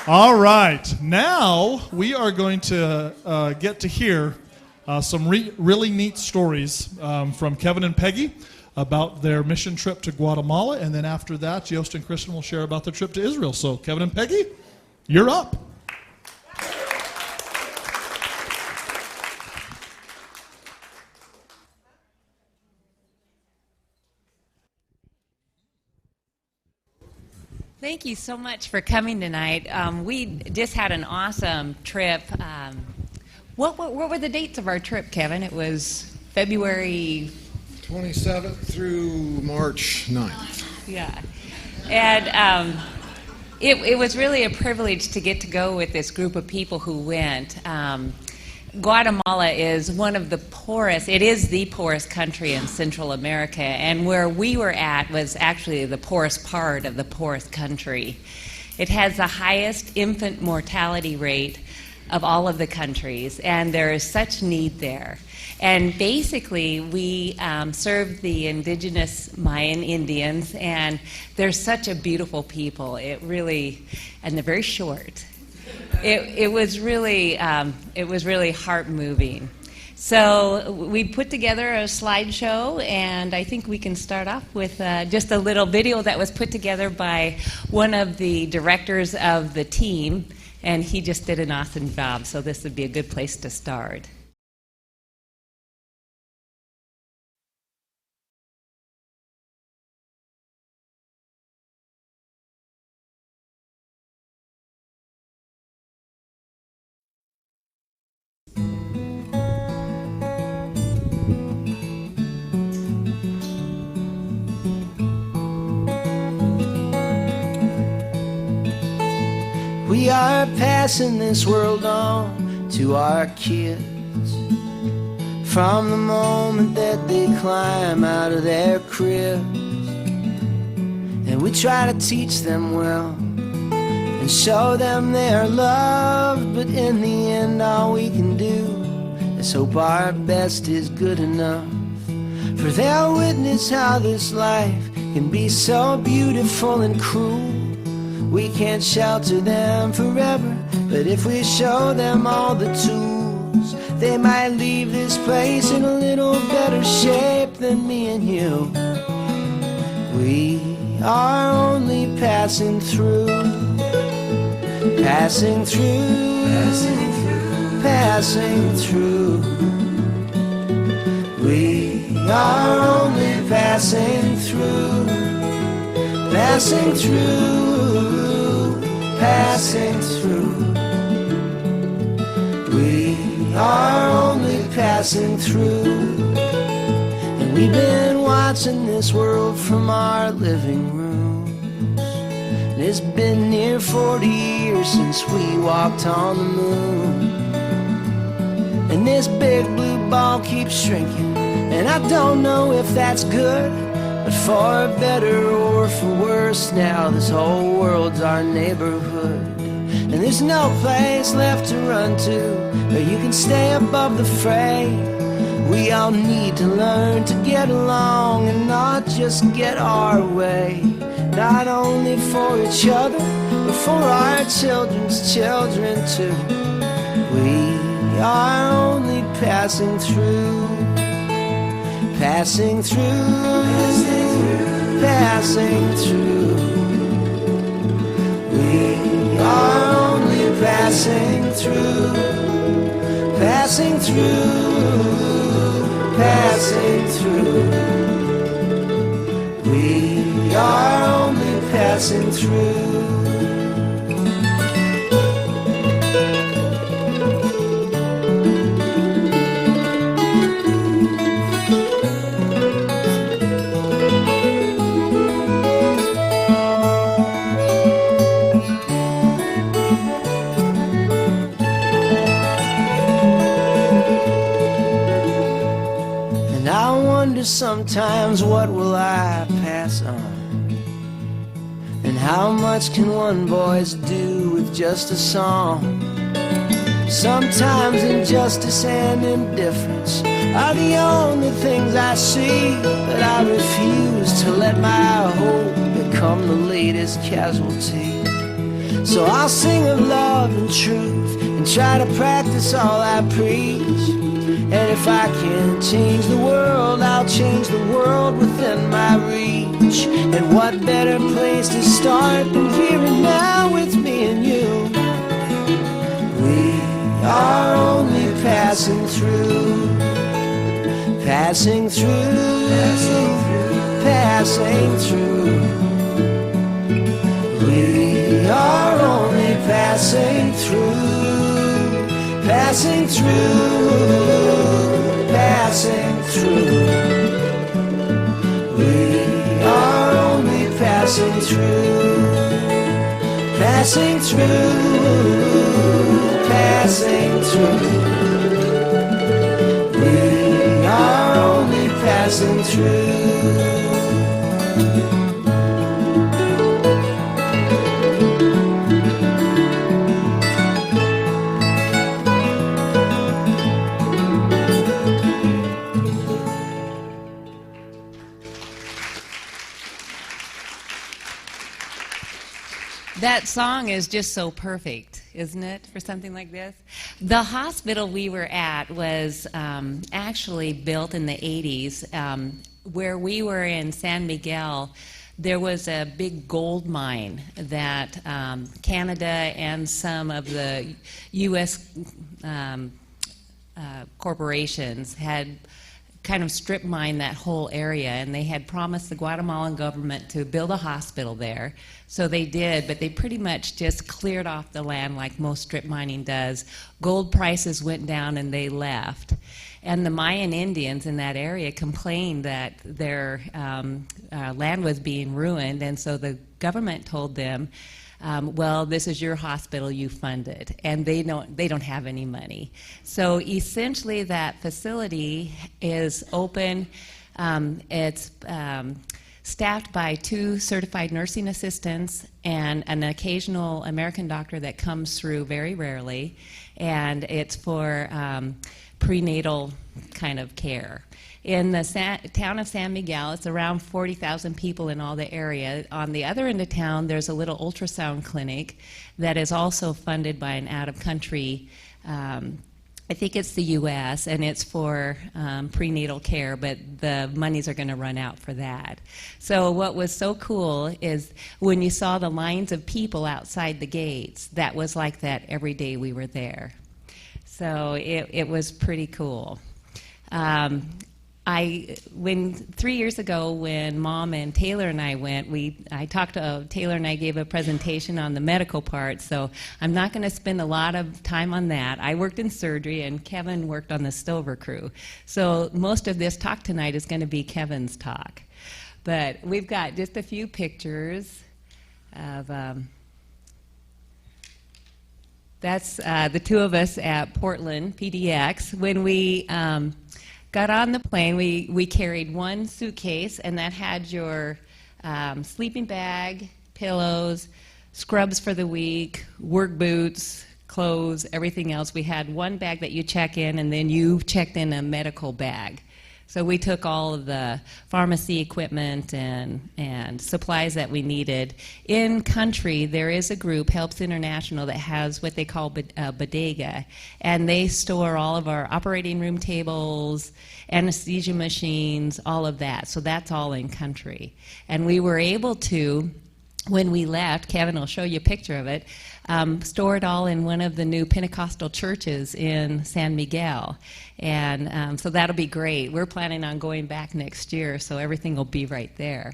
All right, now we are going to get to hear some really neat stories from Kevin and Peggy about their mission trip to Guatemala, and then after that, Jost and Kristen will share about their trip to Israel. So, Kevin and Peggy, you're up. Thank you so much for coming tonight. We just had an awesome trip. What were the dates of our trip, Kevin? It was February 27th through March 9th. Yeah. And it was really a privilege to get to go with this group of people who went. Guatemala is one of the poorest, it is the poorest country in Central America, and where we were at was actually the poorest part of the poorest country. It has the highest infant mortality rate of all of the countries, and there is such need there. And basically, we served the indigenous Mayan Indians, and they're such a beautiful people. It really, and they're very short. It was really heart moving. So we put together a slideshow, and I think we can start off with just a little video that was put together by one of the directors of the team, and he just did an awesome job. So this would be a good place to start. We are passing this world on to our kids. From the moment that they climb out of their cribs, and we try to teach them well and show them they are loved, but in the end all we can do is hope our best is good enough. For they'll witness how this life can be so beautiful and cruel. We can't shelter them forever, but if we show them all the tools, they might leave this place in a little better shape than me and you. We are only passing through, passing through, passing through, passing through. We are only passing through, passing through, passing through. We are only passing through. And we've been watching this world from our living rooms. And it's been near 40 years since we walked on the moon. And this big blue ball keeps shrinking, and I don't know if that's good, but for better or for worse, now this whole world's our neighborhood. And there's no place left to run to where you can stay above the fray. We all need to learn to get along and not just get our way. Not only for each other, but for our children's children too. We are only passing through, passing through, passing through. We are only passing through, passing through, passing through. We are only passing through. Sometimes what will I pass on? And how much can one voice do with just a song? Sometimes injustice and indifference are the only things I see, but I refuse to let my hope become the latest casualty. So I'll sing of love and truth and try to practice all I preach. And if I can change the world, I'll change the world within my reach. And what better place to start than here and now with me and you? We are only passing through, passing through, passing through. We are only passing through, passing through, passing through. We are only passing through, passing through, passing through. We are only passing through. That song is just so perfect, isn't it, for something like this? The hospital we were at was actually built in the 80s. Where we were in San Miguel, there was a big gold mine that Canada and some of the U.S. Corporations had kind of strip mined that whole area, and they had promised the Guatemalan government to build a hospital there. So they did, but they pretty much just cleared off the land like most strip mining does. Gold prices went down and they left. And the Mayan Indians in that area complained that their land was being ruined, and so the government told them, well, this is your hospital, you fund it, and they don't have any money. So essentially that facility is open. It's staffed by 2 certified nursing assistants and an occasional American doctor that comes through very rarely, and it's for prenatal kind of care. In the town of San Miguel, it's around 40,000 people in all the area. On the other end of town, there's a little ultrasound clinic that is also funded by an out-of-country, I think it's the U.S., and it's for prenatal care, but the monies are going to run out for that. So what was so cool is when you saw the lines of people outside the gates, that was like that every day we were there. So it was pretty cool. 3 years ago, when Mom and Taylor and I went, I talked to Taylor and I gave a presentation on the medical part, so I'm not going to spend a lot of time on that. I worked in surgery, and Kevin worked on the Stover crew. So most of this talk tonight is going to be Kevin's talk. But we've got just a few pictures of... that's the 2 of us at Portland, PDX. When we got on the plane, we carried 1 suitcase, and that had your sleeping bag, pillows, scrubs for the week, work boots, clothes, everything else. We had 1 bag that you check in, and then you checked in a medical bag. So we took all of the pharmacy equipment and supplies that we needed. In country, there is a group, Helps International, that has what they call bodega, and they store all of our operating room tables, anesthesia machines, all of that. So that's all in country. And we were able to, when we left, Kevin will show you a picture of it, store it all in one of the new Pentecostal churches in San Miguel. And so that'll be great. We're planning on going back next year, so everything will be right there.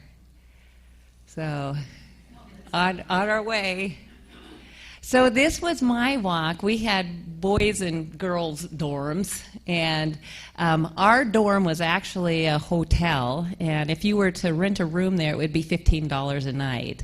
So on our way. So this was my walk. We had boys and girls dorms, and our dorm was actually a hotel, and if you were to rent a room there, it would be $15 a night.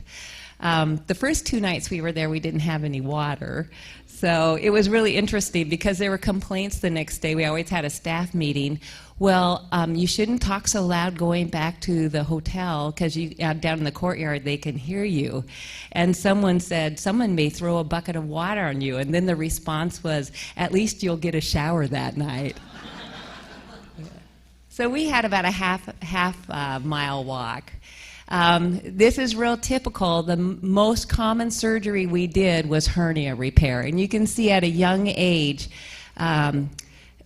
The first 2 nights we were there, we didn't have any water. So it was really interesting because there were complaints the next day. We always had a staff meeting. Well, you shouldn't talk so loud going back to the hotel because down in the courtyard they can hear you. And someone said, someone may throw a bucket of water on you. And then the response was, at least you'll get a shower that night. So we had about a half mile walk. This is real typical. The most common surgery we did was hernia repair. And you can see at a young age,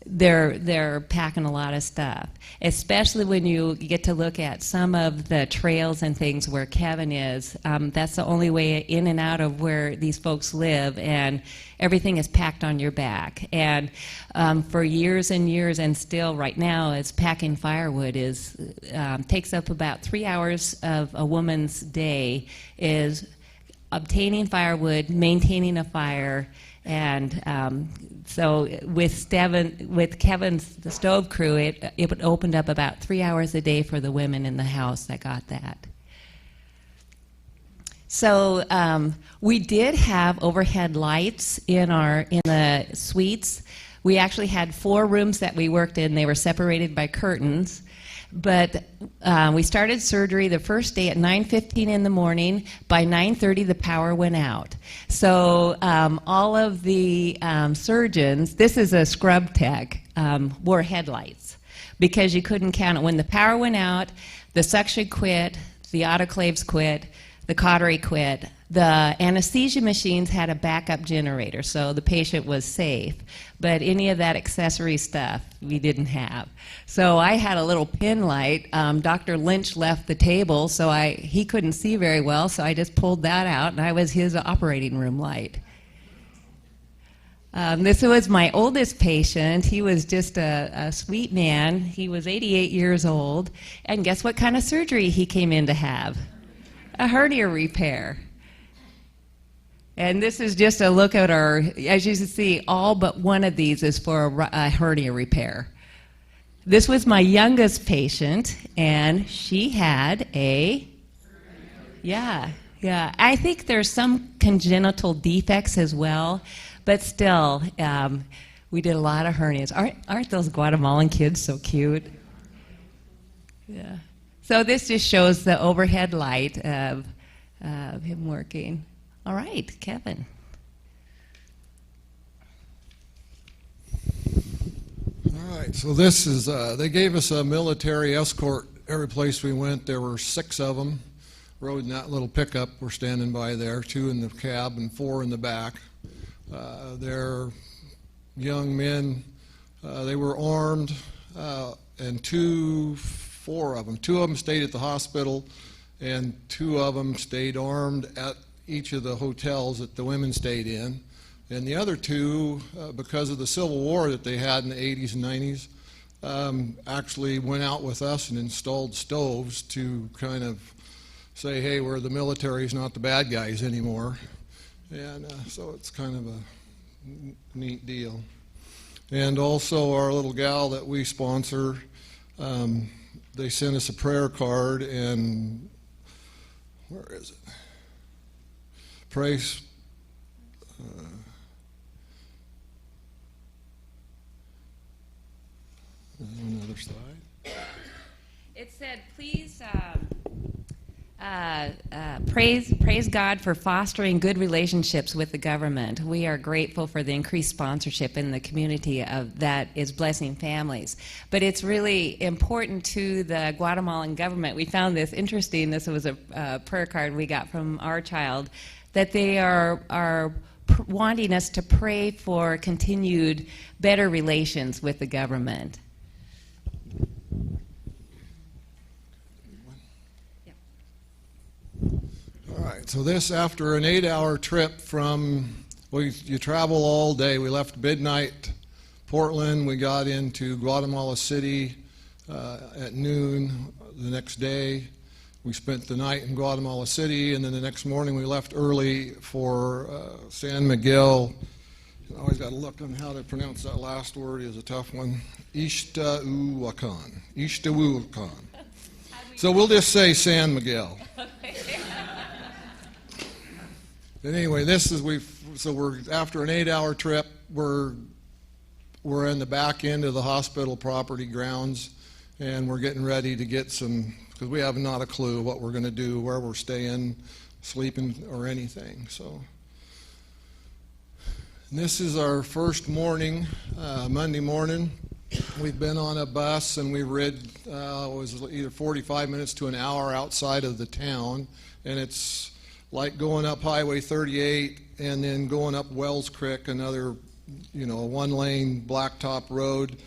they're packing a lot of stuff, especially when you get to look at some of the trails and things where Kevin is. That's the only way in and out of where these folks live, and everything is packed on your back. And for years and years, and still right now, as packing firewood takes up about 3 hours of a woman's day, is obtaining firewood, maintaining a fire. And so with Kevin's the stove crew, it opened up about 3 hours a day for the women in the house that got that. So we did have overhead lights in the suites. We actually had 4 rooms that we worked in. They were separated by curtains. But we started surgery the first day at 9:15 in the morning. By 9:30, the power went out. So all of the surgeons, this is a scrub tech, wore headlights because you couldn't count it. When the power went out, the suction quit, the autoclaves quit, the cautery quit. The anesthesia machines had a backup generator, so the patient was safe. But any of that accessory stuff, we didn't have. So I had a little pin light. Dr. Lynch left the table, so he couldn't see very well, so I just pulled that out, and I was his operating room light. This was my oldest patient. He was just a sweet man. He was 88 years old. And guess what kind of surgery he came in to have? A hernia repair. And this is just a look at our, as you can see, all but one of these is for a hernia repair. This was my youngest patient, and she had yeah. I think there's some congenital defects as well, but still, we did a lot of hernias. Aren't those Guatemalan kids so cute? Yeah. So this just shows the overhead light of him working. All right, Kevin. All right, so this is, they gave us a military escort every place we went. There were 6 of them, rode in that little pickup we're standing by there, 2 in the cab and 4 in the back. They're young men. They were armed, and 4 of them. 2 of them stayed at the hospital, and 2 of them stayed armed at each of the hotels that the women stayed in. And the other 2, because of the Civil War that they had in the 80s and 90s, actually went out with us and installed stoves to kind of say, hey, we're the military's not the bad guys anymore. And so it's kind of a neat deal. And also our little gal that we sponsor, they sent us a prayer card, and where is it? Praise. On the other side. It said, please praise God for fostering good relationships with the government. We are grateful for the increased sponsorship in the community that is blessing families. But it's really important to the Guatemalan government. We found this interesting. This was a prayer card we got from our child, that they are wanting us to pray for continued better relations with the government. All right, so this, after an 8-hour trip you travel all day. We left midnight Portland. We got into Guatemala City at noon the next day. We spent the night in Guatemala City, and then the next morning we left early for San Miguel. I always got to look on how to pronounce that last word. Is a tough one. Ixtahuacan. So we'll just say San Miguel. But anyway, we're after an 8-hour trip. We're in the back end of the hospital property grounds, and we're getting ready to get some, because we have not a clue what we're going to do, where we're staying, sleeping, or anything. So and this is our first morning, Monday morning. we've been on a bus and we rid, it was either 45 minutes to an hour outside of the town, and it's like going up Highway 38 and then going up Wells Creek, another, one-lane blacktop road,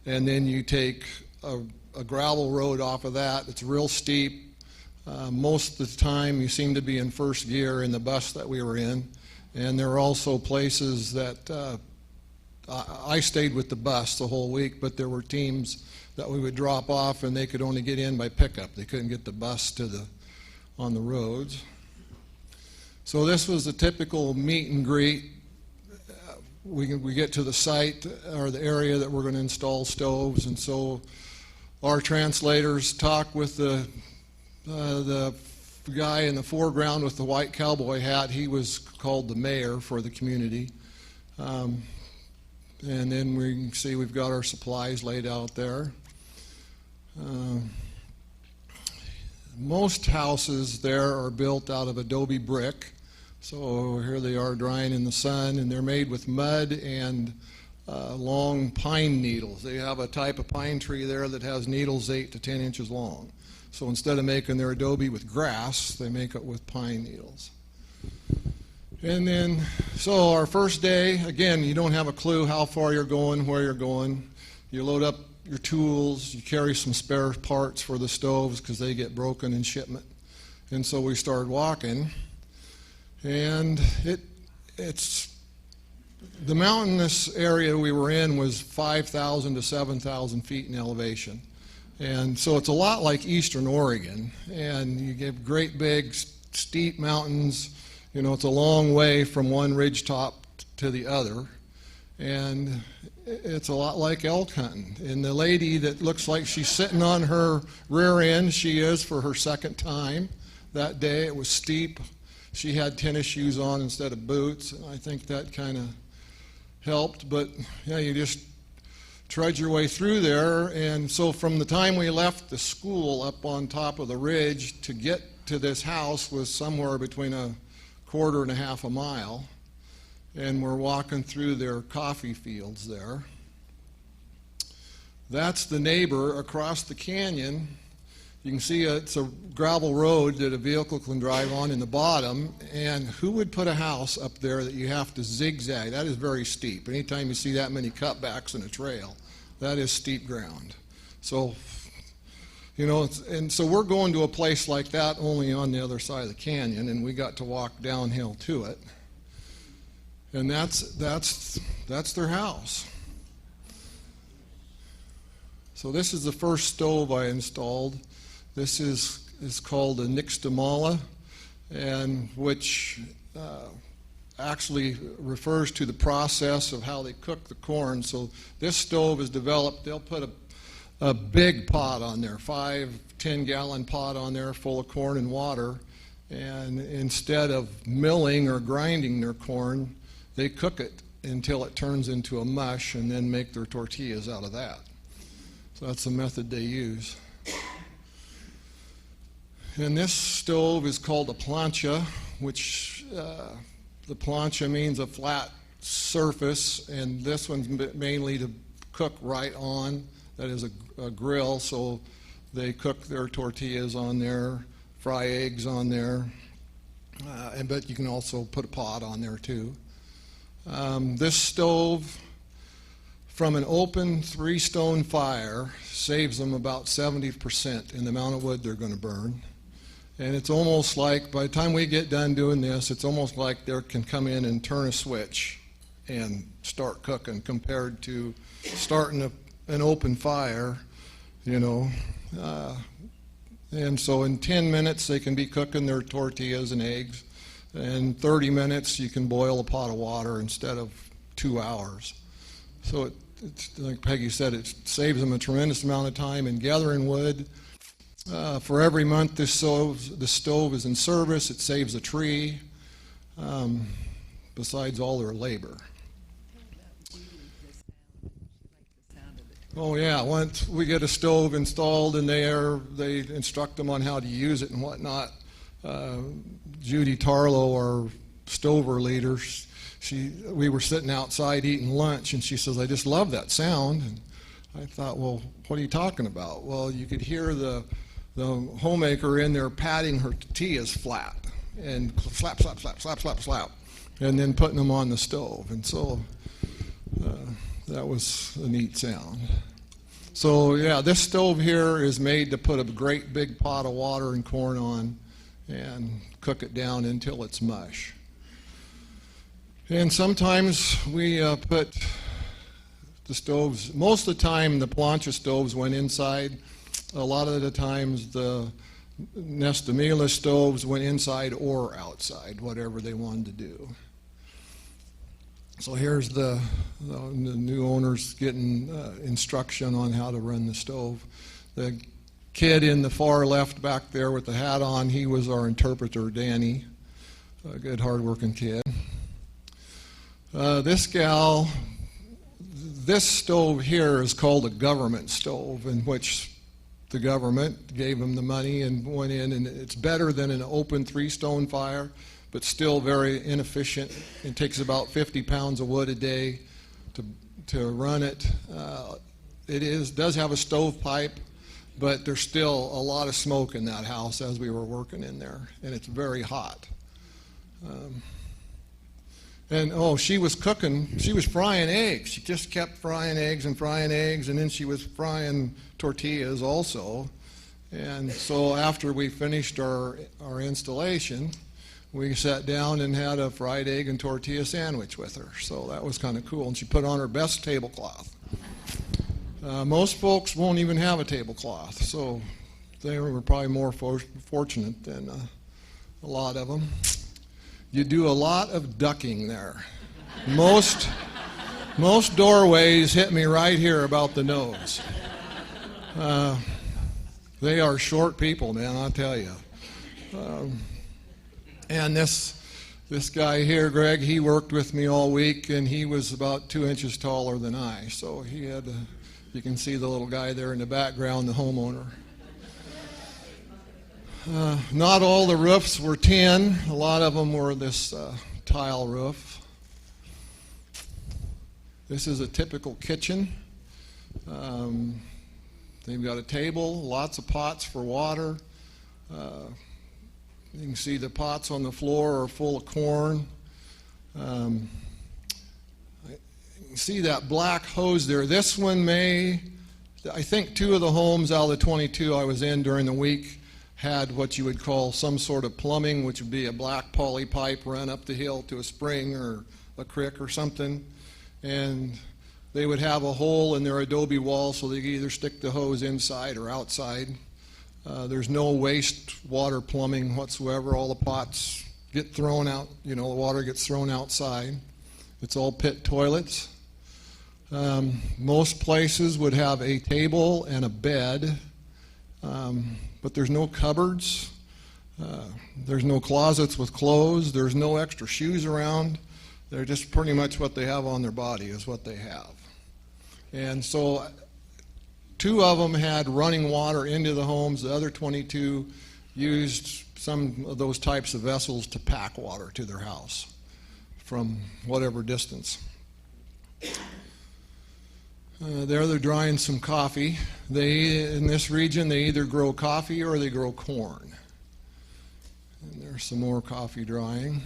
and then you take a gravel road off of that. It's real steep. Most of the time you seem to be in first gear in the bus that we were in, and there are also places that I stayed with the bus the whole week, but there were teams that we would drop off and they could only get in by pickup. They couldn't get the bus on the roads. So this was a typical meet and greet. We get to the site or the area that we're going to install stoves, and so our translators talk with the guy in the foreground with the white cowboy hat. He was called the mayor for the community. And then we can see we've got our supplies laid out there. Most houses there are built out of adobe brick. So here they are drying in the sun, and they're made with mud and long pine needles. They have a type of pine tree there that has needles 8 to 10 inches long. So instead of making their adobe with grass, they make it with pine needles. And then, so our first day, again, you don't have a clue how far you're going, where you're going. You load up your tools, you carry some spare parts for the stoves because they get broken in shipment. And so we started walking, and it's the mountainous area we were in was 5,000 to 7,000 feet in elevation. And so it's a lot like eastern Oregon, and you get great big steep mountains. It's a long way from one ridge top to the other, and it's a lot like elk hunting. And the lady that looks like she's sitting on her rear end, she is for her second time that day. It was steep. She had tennis shoes on instead of boots, and I think that kind of helped. But yeah, you just trudge your way through there. And so from the time we left the school up on top of the ridge to get to this house was somewhere between a quarter and a half a mile, and we're walking through their coffee fields there. That's the neighbor across the canyon. You can see it's a gravel road that a vehicle can drive on in the bottom, and who would put a house up there that you have to zigzag? That is very steep. Anytime you see that many cutbacks in a trail, that is steep ground. So and so we're going to a place like that only on the other side of the canyon, and we got to walk downhill to it. And that's their house. So this is the first stove I installed. This is called a nixtamala, and which actually refers to the process of how they cook the corn. So this stove is developed. They'll put a big pot on there, 5-10 gallon pot on there full of corn and water, and instead of milling or grinding their corn, they cook it until it turns into a mush and then make their tortillas out of that. So that's the method they use. And this stove is called a plancha, which the plancha means a flat surface, and this one's mainly to cook right on. That is a grill, so they cook their tortillas on there, fry eggs on there, but you can also put a pot on there too. This stove, from an open 3-stone fire, saves them about 70% in the amount of wood they're going to burn. And it's almost like, by the time we get done doing this, it's almost like they can come in and turn a switch and start cooking compared to starting an open fire, and so in 10 minutes they can be cooking their tortillas and eggs. In 30 minutes you can boil a pot of water instead of 2 hours. So it's like Peggy said, it saves them a tremendous amount of time in gathering wood. For every month the stove is in service, it saves a tree, besides all their labor. Oh yeah, once we get a stove installed and they instruct them on how to use it and whatnot. Judy Tarlow, our stover leader, we were sitting outside eating lunch, and she says, "I just love that sound." And I thought, well, what are you talking about? Well, you could hear the homemaker in there patting her tortillas flat and slap, slap, slap, slap, slap, slap, and then putting them on the stove. And so that was a neat sound. So yeah, this stove here is made to put a great big pot of water and corn on and cook it down until it's mush. And sometimes we put the stoves, most of the time the plancha stoves went inside. A lot of the times the Nesta Mila stoves went inside or outside, whatever they wanted to do. So here's the new owners getting instruction on how to run the stove. The kid in the far left back there with the hat on, he was our interpreter, Danny, a good hard-working kid. This gal, this stove here is called a government stove, in which the government gave them the money and went in, and it's better than an open 3-stone fire, but still very inefficient. It takes about 50 pounds of wood a day to run it. It does have a stovepipe, but there's still a lot of smoke in that house as we were working in there, and it's very hot. She was cooking, she was frying eggs. She just kept frying eggs, and then she was frying tortillas also. And so after we finished our installation, we sat down and had a fried egg and tortilla sandwich with her. So that was kind of cool. And she put on her best tablecloth. Most folks won't even have a tablecloth, so they were probably more fortunate than a lot of them. You do a lot of ducking there. Most doorways hit me right here about the nose. They are short people, man, I'll tell you. And this guy here, Greg, he worked with me all week, and he was about 2 inches taller than I. So he had you can see the little guy there in the background, the homeowner. Not all the roofs were tin. A lot of them were this tile roof. This is a typical kitchen. They've got a table, lots of pots for water. You can see the pots on the floor are full of corn. You can see that black hose there. This one I think 2 of the homes out of the 22 I was in during the week had what you would call some sort of plumbing, which would be a black poly pipe run up the hill to a spring or a creek or something. And they would have a hole in their adobe wall so they could either stick the hose inside or outside. There's no wastewater plumbing whatsoever. All the pots get thrown out, the water gets thrown outside. It's all pit toilets. Most places would have a table and a bed, but there's no cupboards. There's no closets with clothes. There's no extra shoes around. They're just pretty much what they have on their body is what they have. And so 2 of them had running water into the homes. The other 22 used some of those types of vessels to pack water to their house from whatever distance. There they're drying some coffee. In this region, they either grow coffee or they grow corn. And there's some more coffee drying.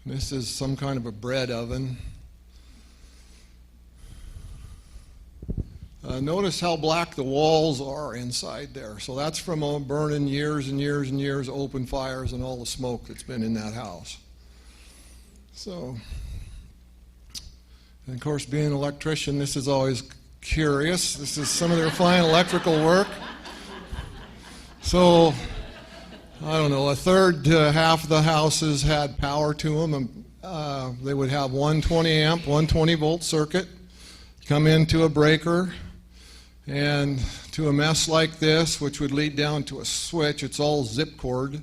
This is some kind of a bread oven. Notice how black the walls are inside there. So that's from burning years and years and years of open fires and all the smoke that's been in that house. So, and of course, being an electrician, this is always curious. This is some of their fine electrical work. So, I don't know, a third to half of the houses had power to them. They would have 120 amp, 120 volt circuit, come into a breaker, and to a mess like this, which would lead down to a switch. It's all zip cord.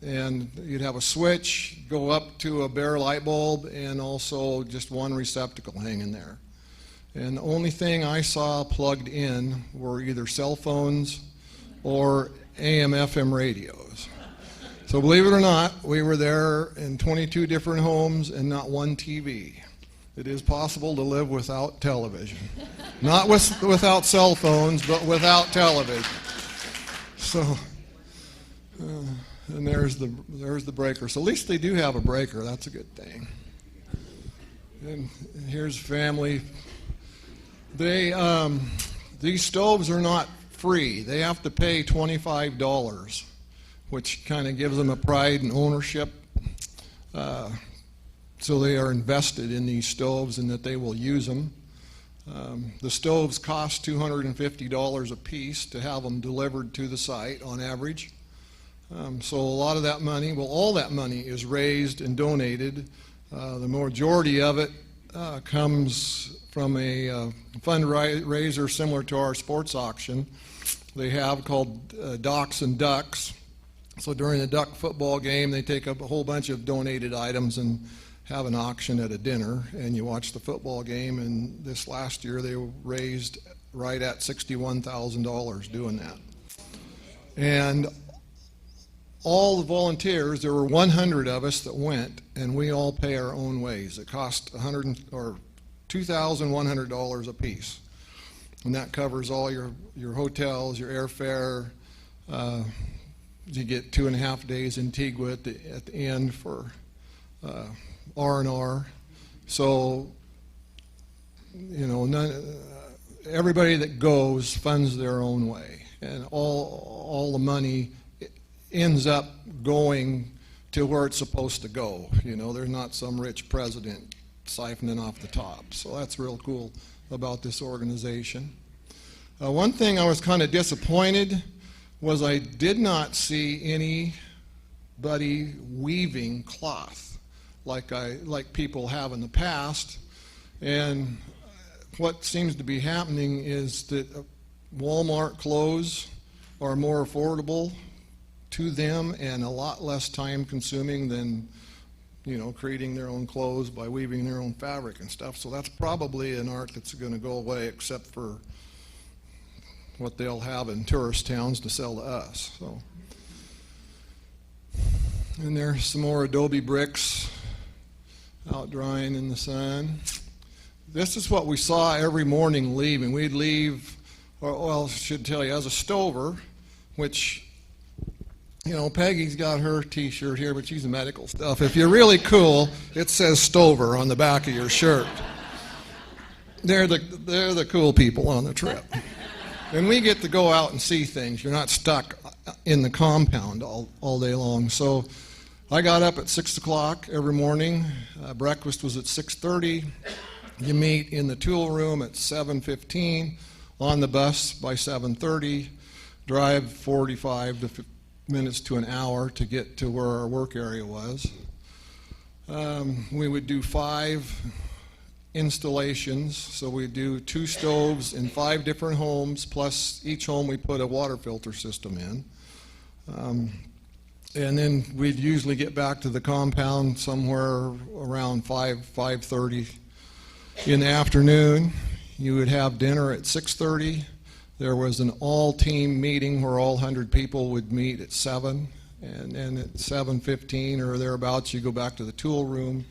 And you'd have a switch, go up to a bare light bulb, and also just one receptacle hanging there. And the only thing I saw plugged in were either cell phones or AM, FM radios. So believe it or not, we were there in 22 different homes and not one TV. It is possible to live without television. Not without cell phones, but without television. So, and there's the breaker. So at least they do have a breaker. That's a good thing. And here's family. These stoves are not free. They have to pay $25, which kind of gives them a pride and ownership. So they are invested in these stoves and that they will use them. The stoves cost $250 a piece to have them delivered to the site on average. So a lot of that money, well, all that money is raised and donated. The majority of it comes from a fundraiser similar to our sports auction they have called Docks and Ducks. So during the duck football game, they take up a whole bunch of donated items and have an auction at a dinner, and you watch the football game. And this last year, they raised right at $61,000 doing that. And all the volunteers, there were 100 of us that went, and we all pay our own ways. It cost $2,100 a piece, and that covers all your hotels, your airfare. You get 2.5 days in Antigua at the end for R&R. So, you know, everybody that goes funds their own way, and all the money ends up going to where it's supposed to go. You know, there's not some rich president siphoning off the top. So that's real cool about this organization. One thing I was kind of disappointed was I did not see anybody weaving cloth like people have in the past. And what seems to be happening is that Walmart clothes are more affordable to them and a lot less time consuming than, you know, creating their own clothes by weaving their own fabric and stuff. So that's probably an art that's going to go away, except for what they'll have in tourist towns to sell to us. So, and there's some more adobe bricks out drying in the sun. This is what we saw every morning leaving. We'd leave, well, I should tell you, as a stover, which, you know, Peggy's got her t-shirt here, but she's a medical stuff. If you're really cool, it says stover on the back of your shirt. They're the cool people on the trip. And we get to go out and see things. You're not stuck in the compound all day long. So I got up at 6 o'clock every morning. Breakfast was at 6:30. You meet in the tool room at 7:15, on the bus by 7:30, drive 45 minutes to an hour to get to where our work area was. We would do 5 installations, so we do 2 stoves in 5 different homes, plus each home we put a water filter system in. And then we'd usually get back to the compound somewhere around 5:30 in the afternoon. You would have dinner at 6:30. There was an all-team meeting where all 100 people would meet at 7, and at 7:15 or thereabouts, you go back to the tool room.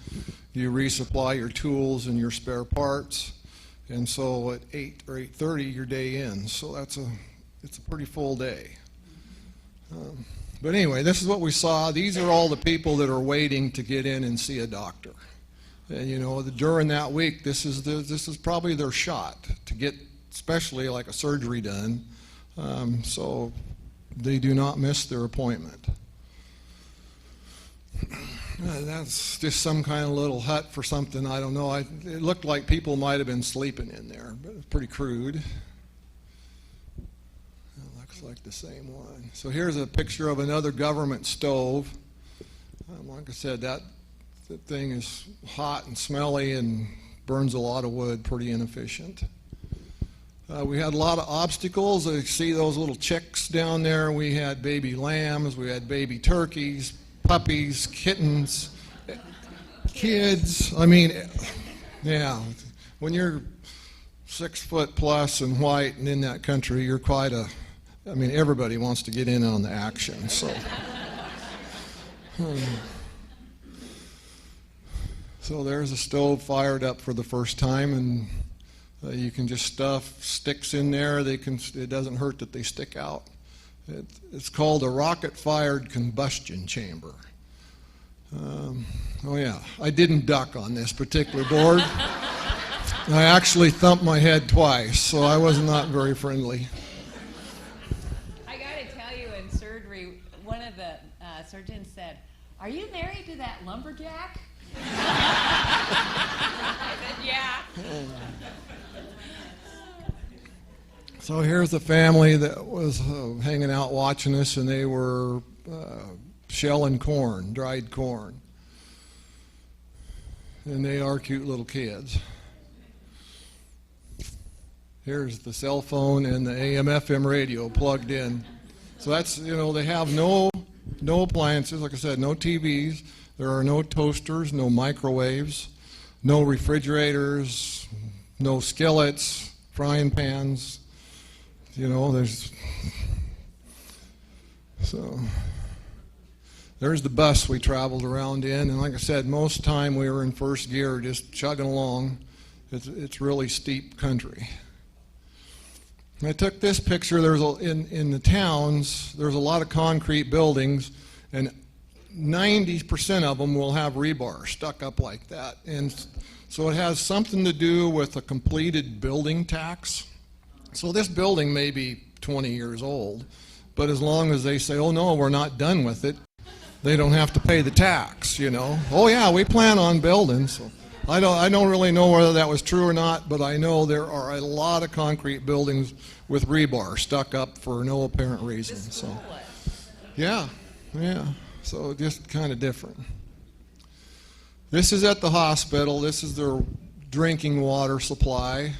You resupply your tools and your spare parts, and so at 8 or 8:30, your day ends. So it's a pretty full day. But anyway, this is what we saw. These are all the people that are waiting to get in and see a doctor. And you know, during that week, this is probably their shot to get, especially like a surgery done. So they do not miss their appointment. That's just some kind of little hut for something, I don't know. It looked like people might have been sleeping in there, but it's pretty crude. It looks like the same one. So here's a picture of another government stove. Like I said, that thing is hot and smelly and burns a lot of wood, pretty inefficient. We had a lot of obstacles. You see those little chicks down there. We had baby lambs, we had baby turkeys, puppies, kittens, kids. I mean, yeah, when you're 6 foot plus and white and in that country, you're quite a, I mean, everybody wants to get in on the action, so. So there's a stove fired up for the first time, and you can just stuff sticks in there. It doesn't hurt that they stick out. It's called a rocket-fired combustion chamber. Oh yeah, I didn't duck on this particular board. I actually thumped my head twice, so I was not very friendly. I got to tell you, in surgery, one of the surgeons said, "Are you married to that lumberjack?" I said, "Yeah." So here's the family that was hanging out watching us, and they were shelling corn, dried corn. And they are cute little kids. Here's the cell phone and the AM/FM radio plugged in. So that's, they have no appliances, like I said, no TVs. There are no toasters, no microwaves, no refrigerators, no skillets, frying pans. There's the bus we traveled around in, and like I said, most time we were in first gear, just chugging along. It's really steep country. I took this picture. In the towns, there's a lot of concrete buildings, and 90% of them will have rebar stuck up like that. And so it has something to do with a completed building tax. So this building may be 20 years old, but as long as they say, "Oh no, we're not done with it," they don't have to pay the tax, "Oh yeah, we plan on building." So I don't really know whether that was true or not, but I know there are a lot of concrete buildings with rebar stuck up for no apparent reason. So yeah. So just kind of different. This is at the hospital. This is their drinking water supply,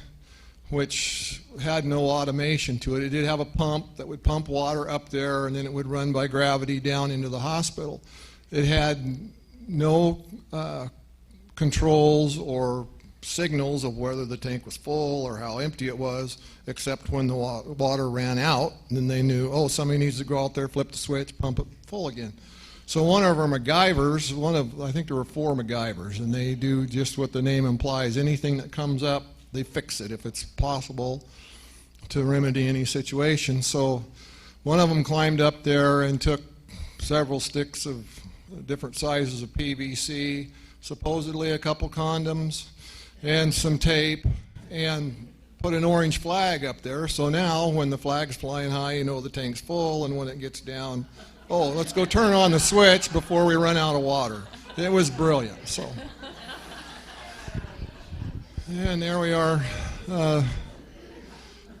which had no automation to it. It did have a pump that would pump water up there, and then it would run by gravity down into the hospital. It had no controls or signals of whether the tank was full or how empty it was, except when the water ran out, and then they knew, oh, somebody needs to go out there, flip the switch, pump it full again. So one of our MacGyvers, I think there were 4 MacGyvers, and they do just what the name implies. Anything that comes up, they fix it if it's possible to remedy any situation. So one of them climbed up there and took several sticks of different sizes of PVC, supposedly a couple condoms, and some tape, and put an orange flag up there. So now when the flag's flying high, you know the tank's full, and when it gets down, oh, let's go turn on the switch before we run out of water. It was brilliant. So. And there we are,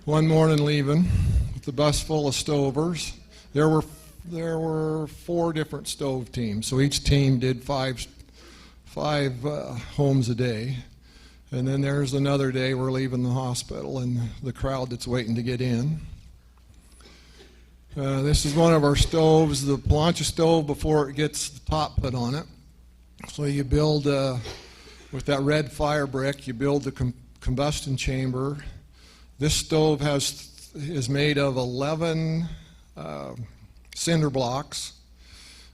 one morning leaving with the bus full of stovers. There were 4 different stove teams, so each team did five homes a day. And then there's another day we're leaving the hospital and the crowd that's waiting to get in. This is one of our stoves, the plancha stove, before it gets the top put on it. So you build with that red fire brick, you build the combustion chamber. This stove is made of 11 cinder blocks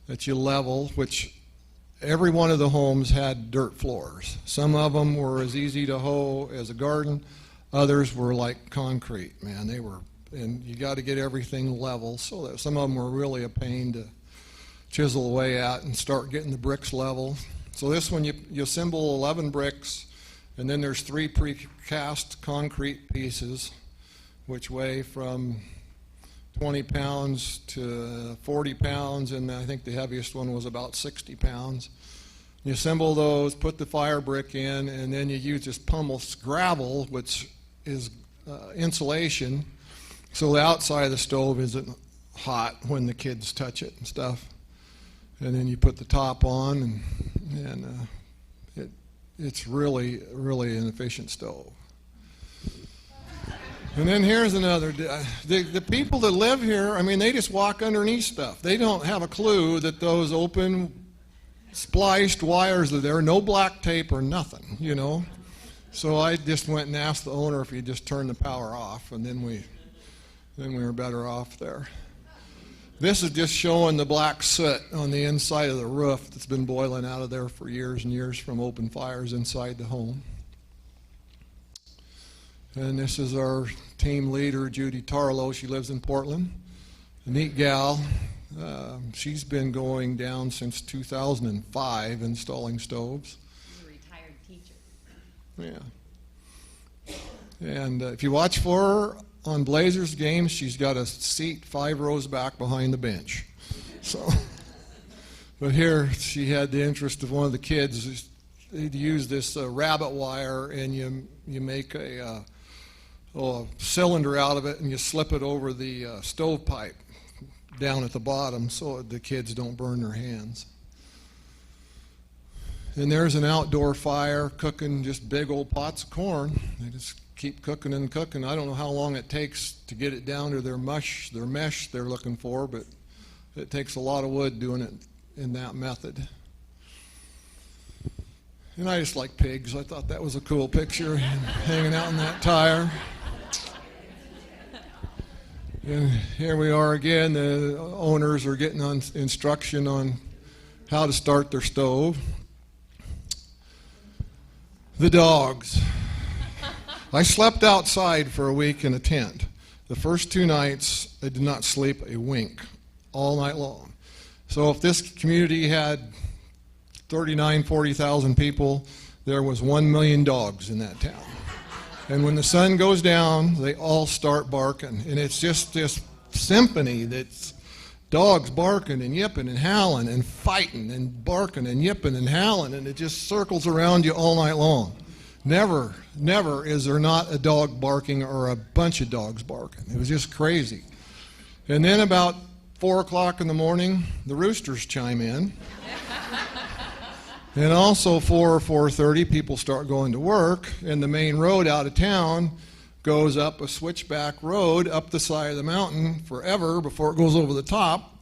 that you level, which every one of the homes had dirt floors. Some of them were as easy to hoe as a garden. Others were like concrete, man. And you got to get everything level, so that some of them were really a pain to chisel away at and start getting the bricks level. So this one, you assemble 11 bricks, and then there's 3 precast concrete pieces, which weigh from 20 pounds to 40 pounds, and I think the heaviest one was about 60 pounds. You assemble those, put the fire brick in, and then you use this pumice gravel, which is insulation, so the outside of the stove isn't hot when the kids touch it and stuff. And then you put the top on, and it's really, really an efficient stove. And then here's another. The people that live here, I mean, they just walk underneath stuff. They don't have a clue that those open, spliced wires are there, no black tape or nothing, So I just went and asked the owner if he'd just turn the power off, and then we were better off there. This is just showing the black soot on the inside of the roof that's been boiling out of there for years and years from open fires inside the home. And this is our team leader, Judy Tarlow. She lives in Portland. A neat gal. She's been going down since 2005 installing stoves. She's a retired teacher. Yeah. And if you watch for her on Blazers games, she's got a seat 5 rows back behind the bench. So, but here she had the interest of one of the kids. They'd use this rabbit wire, and you make a cylinder out of it, and you slip it over the stovepipe down at the bottom so the kids don't burn their hands. And there's an outdoor fire cooking just big old pots of corn. They just keep cooking and cooking. I don't know how long it takes to get it down to their mesh they're looking for, but it takes a lot of wood doing it in that method. And I just like pigs. I thought that was a cool picture, hanging out in that tire. And here we are again. The owners are getting on instruction on how to start their stove. The dogs. I slept outside for a week in a tent. The first 2 nights, I did not sleep a wink all night long. So if this community had 40,000 people, there was 1 million dogs in that town. And when the sun goes down, they all start barking. And it's just this symphony that's dogs barking and yipping and howling and fighting and barking and yipping and howling, and it just circles around you all night long. Never is there not a dog barking or a bunch of dogs barking. It was just crazy. And then about 4 o'clock in the morning, the roosters chime in. And also 4 or 4:30, people start going to work, and the main road out of town goes up a switchback road up the side of the mountain forever before it goes over the top.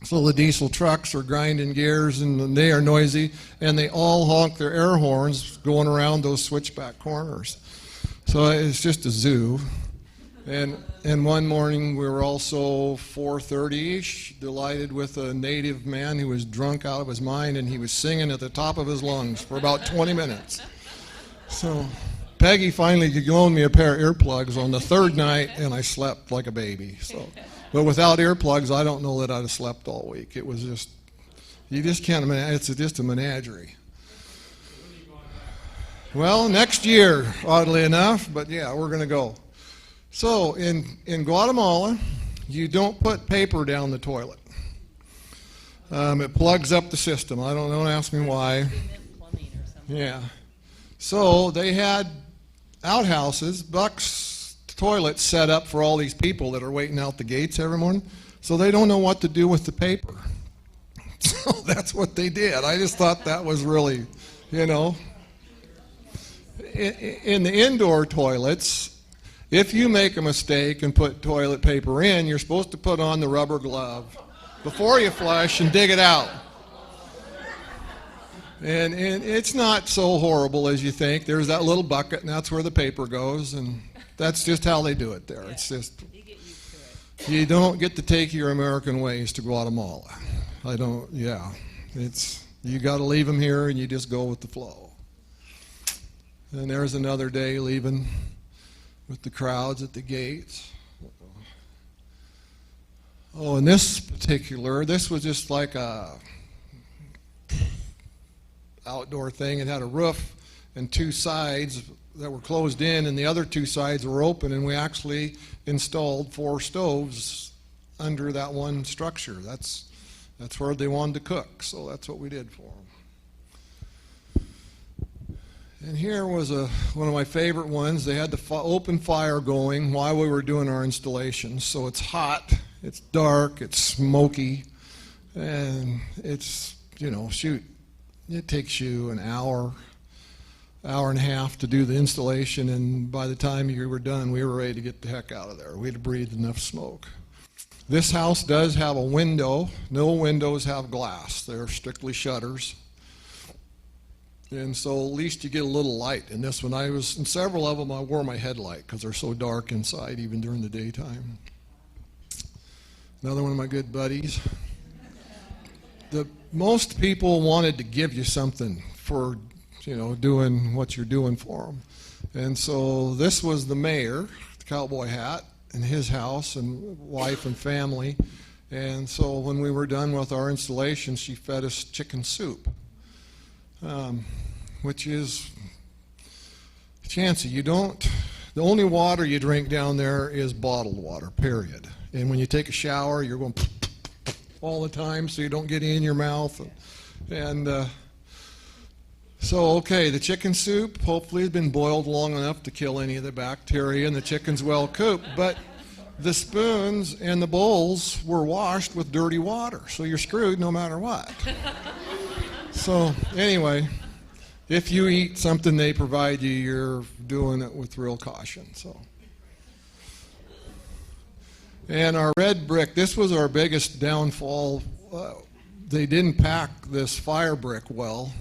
So the diesel trucks are grinding gears, and they are noisy, and they all honk their air horns going around those switchback corners. So it's just a zoo. And one morning we were also 4:30-ish, delighted with a native man who was drunk out of his mind, and he was singing at the top of his lungs for about 20 minutes. So Peggy finally loaned me a pair of earplugs on the 3rd night, and I slept like a baby. So, but without earplugs, I don't know that I'd have slept all week. It was just, you just can't imagine, it's just a menagerie. Well, next year, oddly enough, but yeah, we're going to go. So in Guatemala, you don't put paper down the toilet. It plugs up the system. Don't ask me why. Yeah. So they had outhouses, Buck's toilets set up for all these people that are waiting out the gates every morning. So they don't know what to do with the paper. So that's what they did. I just thought that was really, In the indoor toilets, if you make a mistake and put toilet paper in, you're supposed to put on the rubber glove before you flush and dig it out. And it's not so horrible as you think. There's that little bucket, and that's where the paper goes, and that's just how they do it there. It's just, you don't get to take your American ways to Guatemala. You got to leave them here, and you just go with the flow. And there's another day leaving with the crowds at the gates. Oh, and this was just like a outdoor thing. It had a roof and 2 sides that were closed in, and the other 2 sides were open, and we actually installed 4 stoves under that one structure. That's where they wanted to cook, so that's what we did for them. And here was one of my favorite ones. They had the open fire going while we were doing our installation. So it's hot, it's dark, it's smoky, and it's, it takes you an hour and a half to do the installation, and by the time you were done, we were ready to get the heck out of there. We had breathed enough smoke. This house does have a window. No windows have glass. They're strictly shutters. And so at least you get a little light. In this one, in several of them, I wore my headlight because they're so dark inside, even during the daytime. another one of my good buddies. Most people wanted to give you something for, doing what you're doing for them. And so this was the mayor, the cowboy hat, in his house and wife and family. And so when we were done with our installation, she fed us chicken soup, which is chancy. The only water you drink down there is bottled water, period. And when you take a shower, you're going all the time so you don't get it in your mouth. Okay, the chicken soup hopefully has been boiled long enough to kill any of the bacteria, and the chicken's well cooked. But the spoons and the bowls were washed with dirty water, so you're screwed no matter what. So anyway, if you eat something they provide you, you're doing it with real caution. And our red brick, this was our biggest downfall. They didn't pack this fire brick well,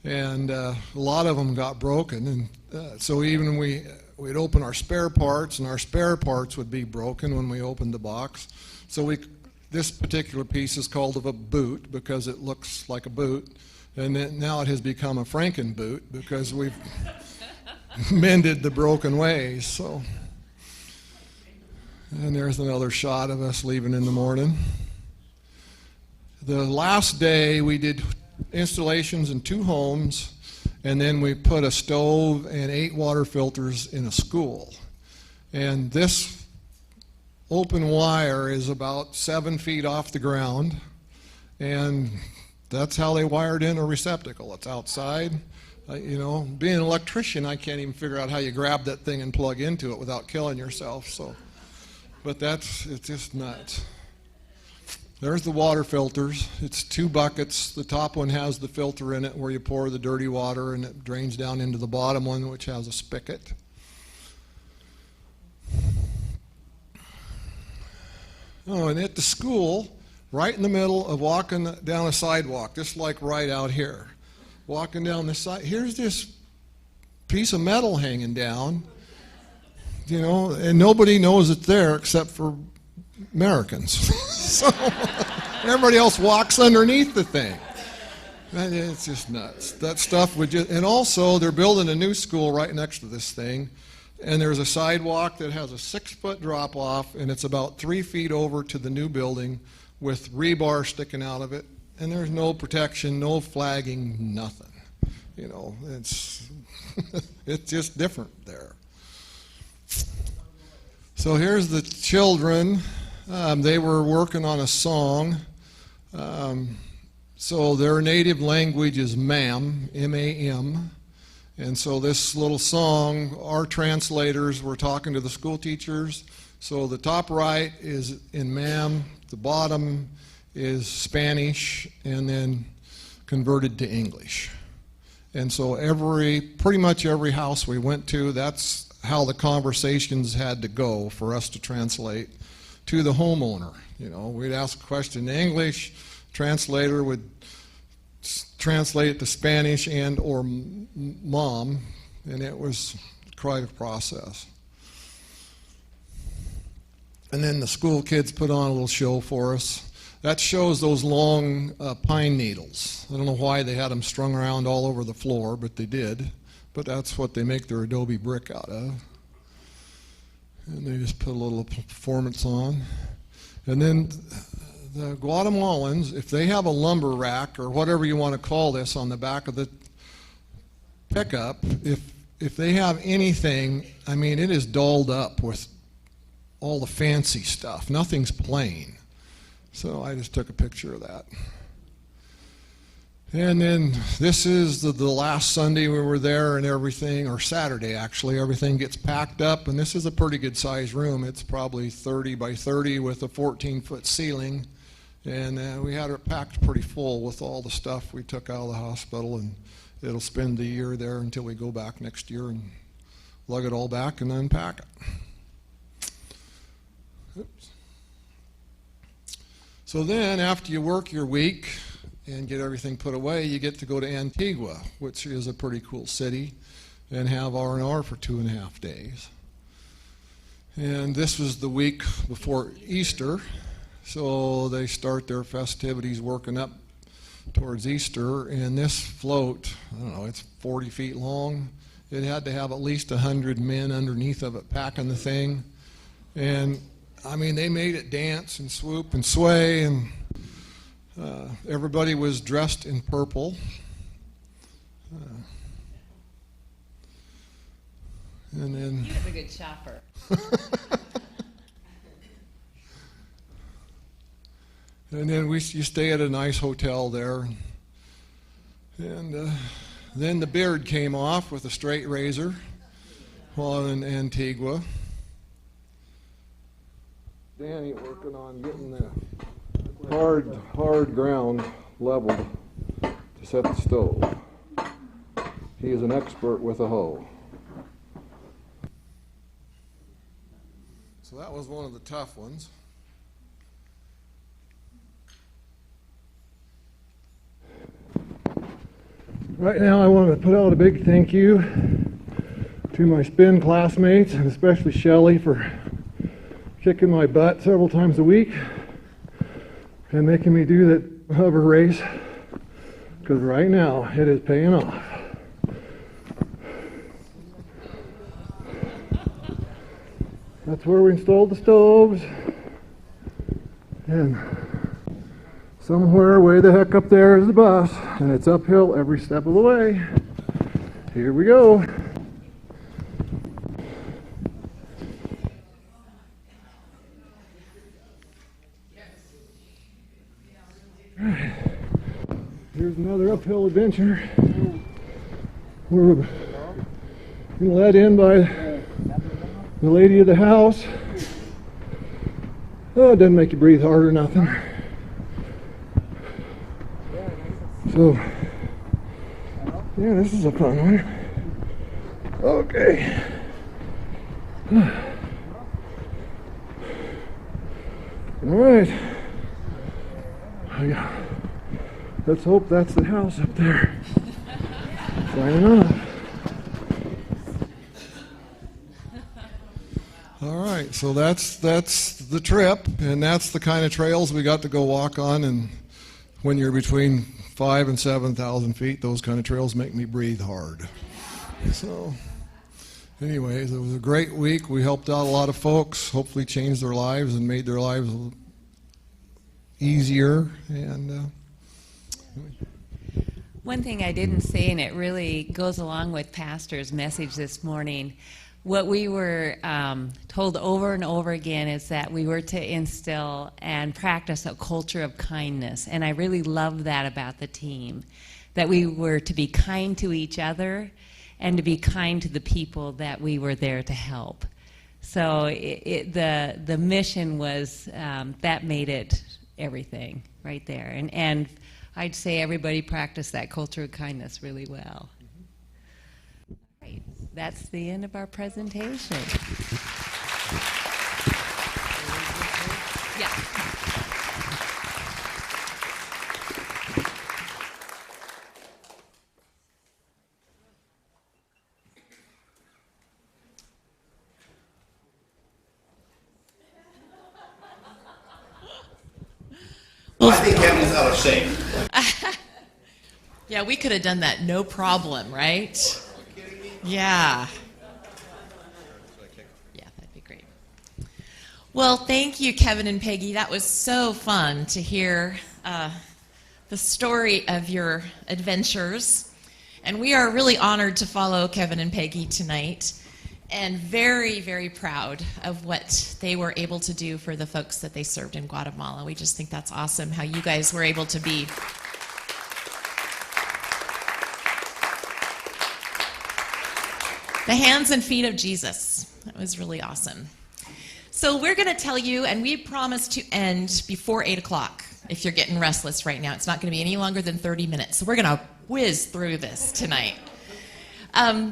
and a lot of them got broken. And so even we'd open our spare parts, and our spare parts would be broken when we opened the box. So this particular piece is called a boot because it looks like a boot, and now it has become a Franken boot because we've mended the broken ways. So. And there's another shot of us leaving in the morning. The last day we did installations in 2 homes, and then we put a stove and 8 water filters in a school. And this open wire is about 7 feet off the ground, and that's how they wired in a receptacle. It's outside. Being an electrician, I can't even figure out how you grab that thing and plug into it without killing yourself. But it's just nuts. There's the water filters. It's 2 buckets. The top one has the filter in it where you pour the dirty water, and it drains down into the bottom one, which has a spigot. Oh, and at the school, right in the middle of walking down a sidewalk, just like right out here, walking down the side, here's this piece of metal hanging down. And nobody knows it's there except for Americans. So everybody else walks underneath the thing. And it's just nuts. That stuff would just, and also they're building a new school right next to this thing, and there's a sidewalk that has a 6-foot drop off, and it's about 3 feet over to the new building with rebar sticking out of it, and there's no protection, no flagging, nothing. It's it's just different there. So here's the children. They were working on a song. So their native language is MAM, M-A-M. And so this little song, our translators were talking to the school teachers. So the top right is in MAM, the bottom is Spanish, and then converted to English. And so pretty much every house we went to, that's how the conversations had to go for us to translate to the homeowner. We'd ask a question in English, translator would translate it to Spanish and or mom, and it was quite a process. And then the school kids put on a little show for us. That shows those long pine needles. I don't know why they had them strung around all over the floor, but they did. But that's what they make their adobe brick out of. And they just put a little performance on. And then the Guatemalans, if they have a lumber rack or whatever you want to call this on the back of the pickup, if they have anything, it is dolled up with all the fancy stuff. Nothing's plain. So I just took a picture of that. And then this is the last Sunday we were there, and everything, or Saturday actually, everything gets packed up, and this is a pretty good sized room. It's probably 30 by 30 with a 14-foot ceiling, and we had it packed pretty full with all the stuff we took out of the hospital, and it'll spend the year there until we go back next year and lug it all back and unpack it. Oops. So then after you work your week and get everything put away, you get to go to Antigua, which is a pretty cool city, and have R&R for 2.5 days. And this was the week before Easter. So they start their festivities working up towards Easter, and this float, I don't know, it's 40 feet long. It had to have at least 100 men underneath of it packing the thing. And, I mean, they made it dance and swoop and sway, and everybody was dressed in purple. And then... He was a good shopper. And then you stay at a nice hotel there. And then the beard came off with a straight razor while in Antigua. Danny working on getting the hard ground leveled to set the stove. He is an expert with a hoe. So that was one of the tough ones. Right now I want to put out a big thank you to my spin classmates, and especially Shelley for kicking my butt several times a week and making me do that hover race, because right now it is paying off. That's where we installed the stoves, and somewhere way the heck up there is the bus, and it's uphill every step of the way. Here we go. Here's another uphill adventure. We're being led in by the lady of the house. Oh, it doesn't make you breathe hard or nothing. So, yeah, this is a fun one. Okay. All right. Let's hope that's the house up there. Signing off. All right, so that's the trip, and that's the kind of trails we got to go walk on. And when you're between 5,000 and 7,000 feet, those kind of trails make me breathe hard. So, anyways, it was a great week. We helped out a lot of folks, hopefully changed their lives and made their lives a little easier. And one thing I didn't say, and it really goes along with Pastor's message this morning, what we were told over and over again is that we were to instill and practice a culture of kindness. And I really love that about the team, that we were to be kind to each other and to be kind to the people that we were there to help. So the mission was, that made it everything right there. And I'd say everybody practiced that culture of kindness really well. Right. That's the end of our presentation. Yeah. I think Kevin's out of shape. Yeah, we could have done that no problem, right? Are you kidding me? Yeah. Yeah, that'd be great. Well, thank you, Kevin and Peggy. That was so fun to hear the story of your adventures. And we are really honored to follow Kevin and Peggy tonight, and very, very proud of what they were able to do for the folks that they served in Guatemala. We just think that's awesome how you guys were able to be the hands and feet of Jesus. That was really awesome. So we're going to tell you, and we promise to end before 8 o'clock. If you're getting restless right now, it's not going to be any longer than 30 minutes. So we're going to whiz through this tonight.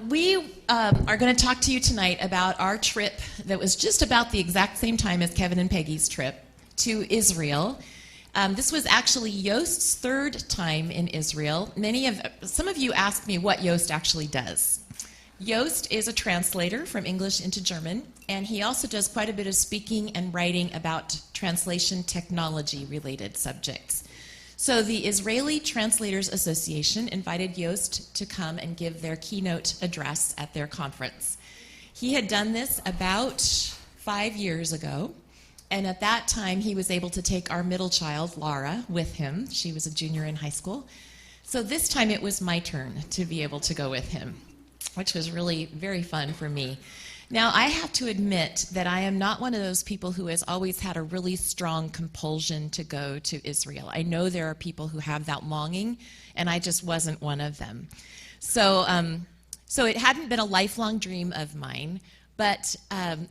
We are going to talk to you tonight about our trip that was just about the exact same time as Kevin and Peggy's trip to Israel. This was actually Jost's third time in Israel. Some of you asked me what Jost actually does. Jost is a translator from English into German, and he also does quite a bit of speaking and writing about translation technology related subjects. So the Israeli Translators Association invited Jost to come and give their keynote address at their conference. He had done this about 5 years ago, and at that time he was able to take our middle child, Laura, with him. She was a junior in high school. So this time it was my turn to be able to go with him, which was really very fun for me. Now, I have to admit that I am not one of those people who has always had a really strong compulsion to go to Israel. I know there are people who have that longing, and I just wasn't one of them. So it hadn't been a lifelong dream of mine, but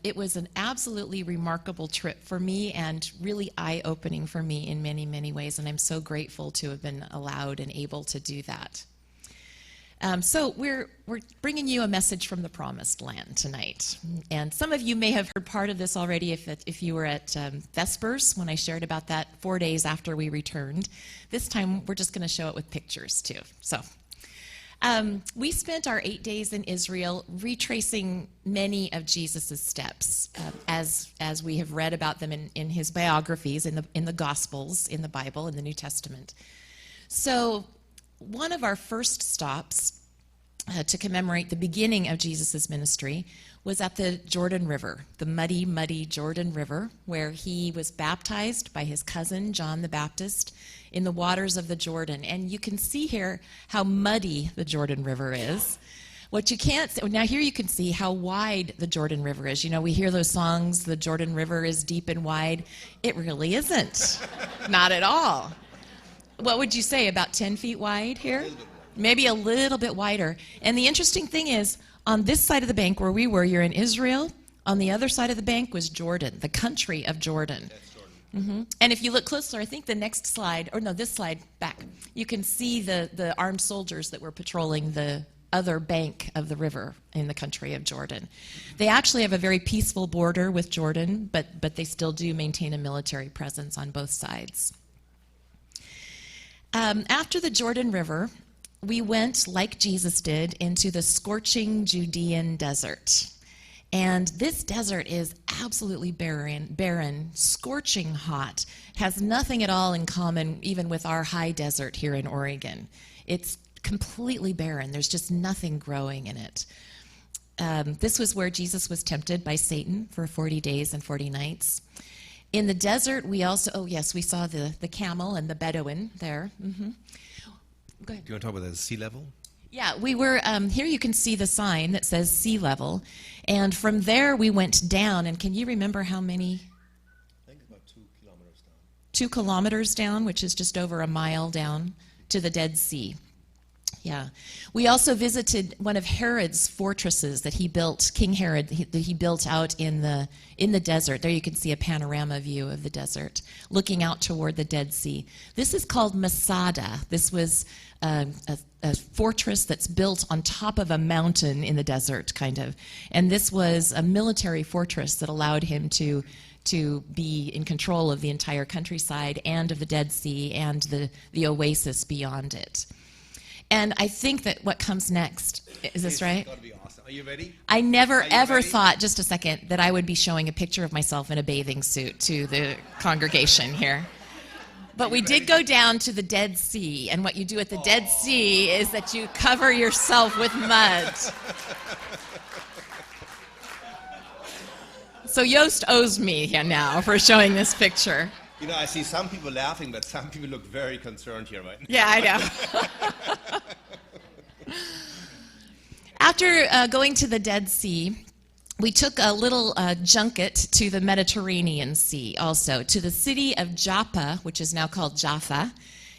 it was an absolutely remarkable trip for me and really eye-opening for me in many, many ways, and I'm so grateful to have been allowed and able to do that. So we're bringing you a message from the Promised Land tonight. And some of you may have heard part of this already if you were at Vespers when I shared about that 4 days after we returned. This time we're just going to show it with pictures too. So we spent our 8 days in Israel retracing many of Jesus' steps as we have read about them in his biographies, in the Gospels, in the Bible, in the New Testament. So one of our first stops to commemorate the beginning of Jesus' ministry was at the Jordan River, the muddy, muddy Jordan River, where he was baptized by his cousin, John the Baptist, in the waters of the Jordan. And you can see here how muddy the Jordan River is. What you can't see, now here you can see how wide the Jordan River is. You know, we hear those songs, the Jordan River is deep and wide. It really isn't. Not at all. What would you say, about 10 feet wide here? Maybe a little bit wider. And the interesting thing is, on this side of the bank where we were, you're in Israel. On the other side of the bank was Jordan, the country of Jordan. And if you look closer, I think the next slide, or no, this slide back, you can see the armed soldiers that were patrolling the other bank of the river in the country of Jordan. They actually have a very peaceful border with Jordan, but they still do maintain a military presence on both sides. After the Jordan River, we went, like Jesus did, into the scorching Judean desert. And this desert is absolutely barren, scorching hot, has nothing at all in common even with our high desert here in Oregon. It's completely barren. There's just nothing growing in it. This was where Jesus was tempted by Satan for 40 days and 40 nights. In the desert, we also, we saw the camel and the Bedouin there. Go ahead. Do you want to talk about the sea level? Yeah, we were, here you can see the sign that says sea level. And from there we went down, and can you remember how many? I think about 2 kilometers down. 2 kilometers down, which is just over a mile down to the Dead Sea. Yeah. We also visited one of Herod's fortresses that he built, King Herod, that he built out in the desert. There you can see a panorama view of the desert, looking out toward the Dead Sea. This is called Masada. This was a fortress that's built on top of a mountain in the desert, kind of. And this was a military fortress that allowed him to be in control of the entire countryside and of the Dead Sea and the oasis beyond it. And I think that what comes next, is this right? It's going to be awesome. Are you ready? I never ever ready? thought, just a second, that I would be showing a picture of myself in a bathing suit to the congregation here. But we did go down to the Dead Sea, and what you do at the Dead Sea is that you cover yourself with mud. So Jost owes me now for showing this picture. You know, I see some people laughing, but some people look very concerned here right now. Yeah, I know. After going to the Dead Sea, we took a little junket to the Mediterranean Sea also, to the city of Joppa, which is now called Jaffa.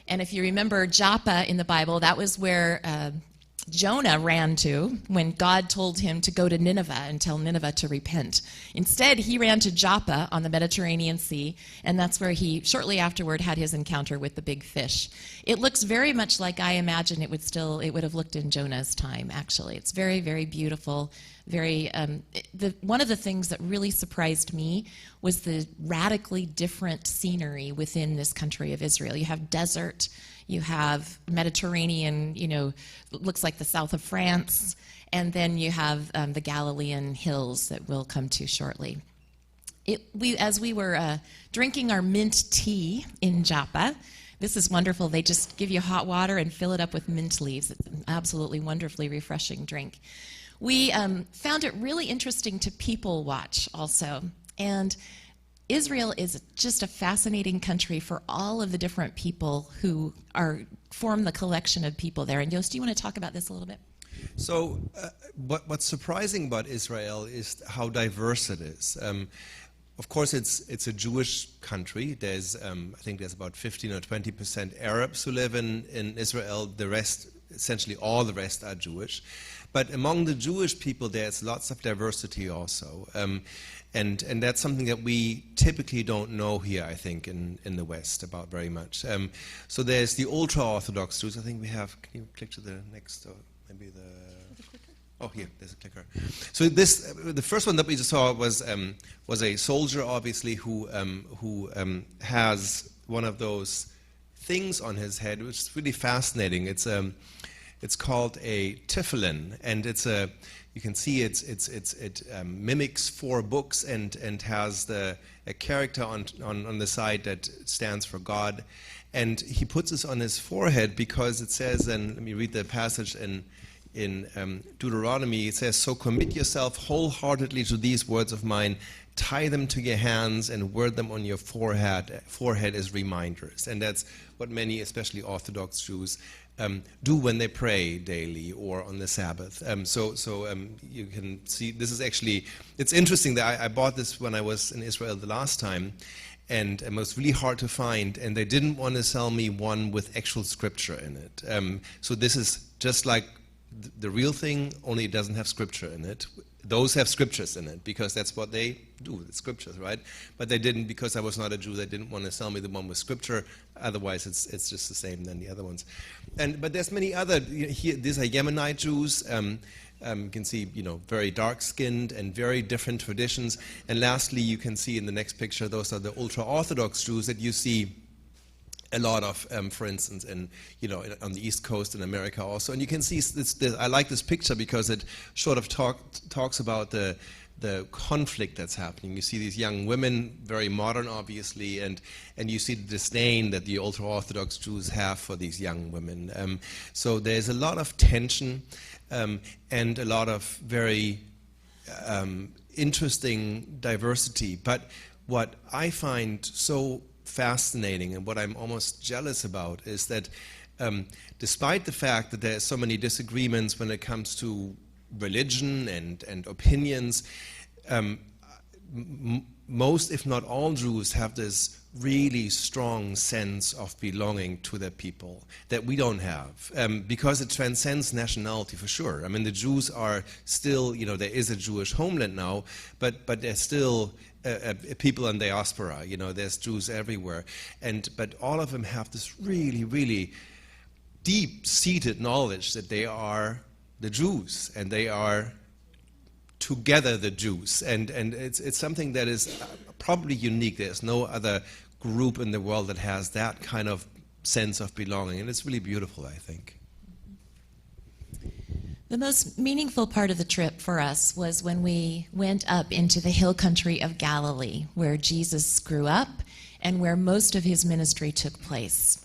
And if you remember Joppa in the Bible, that was where Jonah ran to when God told him to go to Nineveh and tell Nineveh to repent. Instead, he ran to Joppa on the Mediterranean Sea, and that's where he, shortly afterward, had his encounter with the big fish. It looks very much like I imagine it would have looked in Jonah's time, actually. It's very, very beautiful, One of the things that really surprised me was the radically different scenery within this country of Israel. You have desert, you have Mediterranean, looks like the south of France, and then you have the Galilean hills that we'll come to shortly. As we were drinking our mint tea in Joppa, this is wonderful. They just give you hot water and fill it up with mint leaves. It's an absolutely wonderfully refreshing drink. We found it really interesting to people watch also. And Israel is just a fascinating country for all of the different people who form the collection of people there. And Jost, do you want to talk about this a little bit? So what's surprising about Israel is how diverse it is. Of course, it's a Jewish country. There's, I think there's about 15 or 20% Arabs who live in Israel. The rest, essentially all the rest, are Jewish. But among the Jewish people, there's lots of diversity also. And that's something that we typically don't know here, I think, in the West about very much. So there's the ultra-Orthodox Jews. I think we have, can you click to the next, or maybe the... Oh, here, there's a clicker. So the first one that we just saw was a soldier, obviously, who has one of those things on his head, which is really fascinating. It's called a tefillin, and you can see it mimics 4 books and has a character on the side that stands for God, and he puts this on his forehead because it says, and let me read the passage in Deuteronomy, it says, "So commit yourself wholeheartedly to these words of mine, tie them to your hands and wear them on your forehead as reminders." And that's what many, especially Orthodox Jews, do when they pray daily or on the Sabbath. So you can see, this is actually, it's interesting that I bought this when I was in Israel the last time, and it was really hard to find, and they didn't want to sell me one with actual scripture in it. So this is just like the real thing, only it doesn't have scripture in it. Those have scriptures in it because that's what they do, the scriptures, right? But they didn't, because I was not a Jew, they didn't want to sell me the one with scripture. Otherwise, it's just the same than the other ones. But there's many other. Here, these are Yemenite Jews. You can see, very dark-skinned and very different traditions. And lastly, you can see in the next picture, those are the ultra-Orthodox Jews that you see a lot of, for instance, on the East Coast in America also. And you can see I like this picture because it sort of talks about the conflict that's happening. You see these young women, very modern, obviously, and you see the disdain that the ultra-Orthodox Jews have for these young women. So there's a lot of tension and a lot of very interesting diversity. But what I find so fascinating and what I'm almost jealous about is that despite the fact that there are so many disagreements when it comes to religion and opinions, most, if not all, Jews have this really strong sense of belonging to their people that we don't have, because it transcends nationality for sure. I mean, the Jews are still, there is a Jewish homeland now, but there's still people in diaspora. There's Jews everywhere, but all of them have this really, really deep-seated knowledge that they are the Jews and they are together the Jews, and it's something that is probably unique. There's no other group in the world that has that kind of sense of belonging, and it's really beautiful, I think. The most meaningful part of the trip for us was when we went up into the hill country of Galilee, where Jesus grew up and where most of his ministry took place.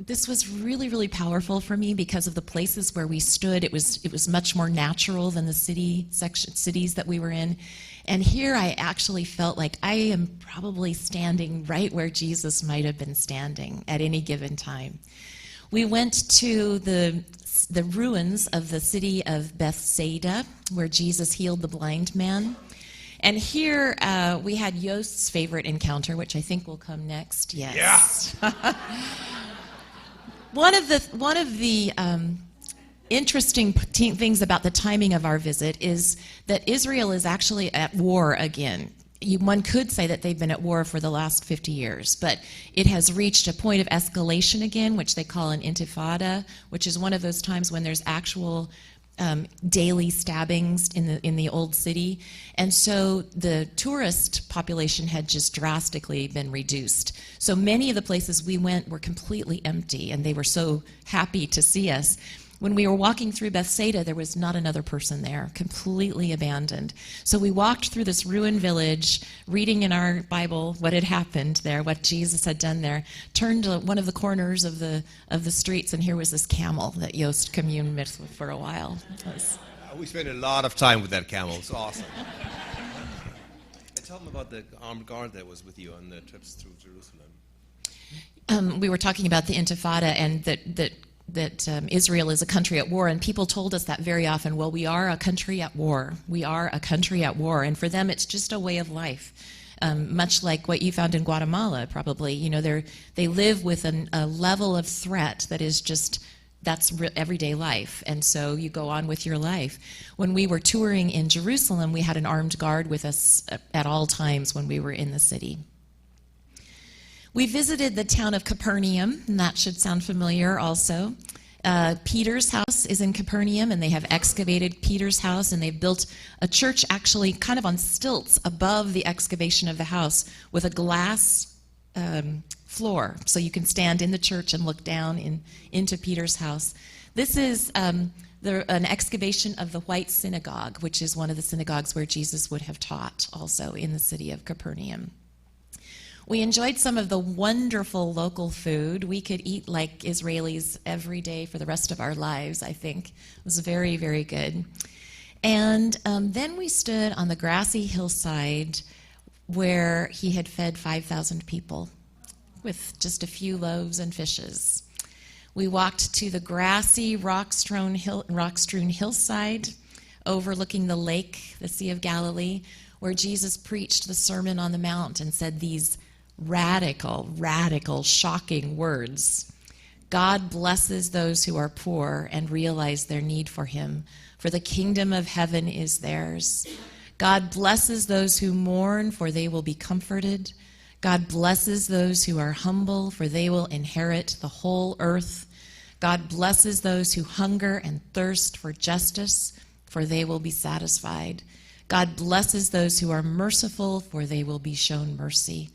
This was really, really powerful for me because of the places where we stood. It was much more natural than the cities that we were in. And here I actually felt like I am probably standing right where Jesus might have been standing at any given time. We went to the ruins of the city of Bethsaida, where Jesus healed the blind man. And here we had Jost's favorite encounter, which I think will come next. Yes. Yeah. One of the interesting things about the timing of our visit is that Israel is actually at war again. one could say that they've been at war for the last 50 years, but it has reached a point of escalation again, which they call an intifada, which is one of those times when there's actual daily stabbings in the old city. And so the tourist population had just drastically been reduced. So many of the places we went were completely empty, and they were so happy to see us. When we were walking through Bethsaida, there was not another person there, completely abandoned. So we walked through this ruined village, reading in our Bible what had happened there, what Jesus had done there, turned to one of the corners of the streets, and here was this camel that Jost communed with for a while. We spent a lot of time with that camel. It's awesome. And tell them about the armed guard that was with you on the trips through Jerusalem. We were talking about the Intifada and that Israel is a country at war, and people told us that very often. Well, we are a country at war. We are a country at war, and for them, it's just a way of life, much like what you found in Guatemala. Probably, they live with a level of threat that is just everyday life, and so you go on with your life. When we were touring in Jerusalem, we had an armed guard with us at all times when we were in the city. We visited the town of Capernaum, and that should sound familiar also. Peter's house is in Capernaum, and they have excavated Peter's house, and they've built a church actually kind of on stilts above the excavation of the house with a glass floor, so you can stand in the church and look down into Peter's house. This is an excavation of the White Synagogue, which is one of the synagogues where Jesus would have taught also in the city of Capernaum. We enjoyed some of the wonderful local food. We could eat like Israelis every day for the rest of our lives, I think. It was very, very good. And then we stood on the grassy hillside where he had fed 5,000 people with just a few loaves and fishes. We walked to the grassy, rock-strewn hillside overlooking the lake, the Sea of Galilee, where Jesus preached the Sermon on the Mount and said these radical, shocking words. God blesses those who are poor and realize their need for him, for the kingdom of heaven is theirs. God blesses those who mourn, for they will be comforted. God blesses those who are humble, for they will inherit the whole earth. God blesses those who hunger and thirst for justice, for they will be satisfied. God blesses those who are merciful, for they will be shown mercy.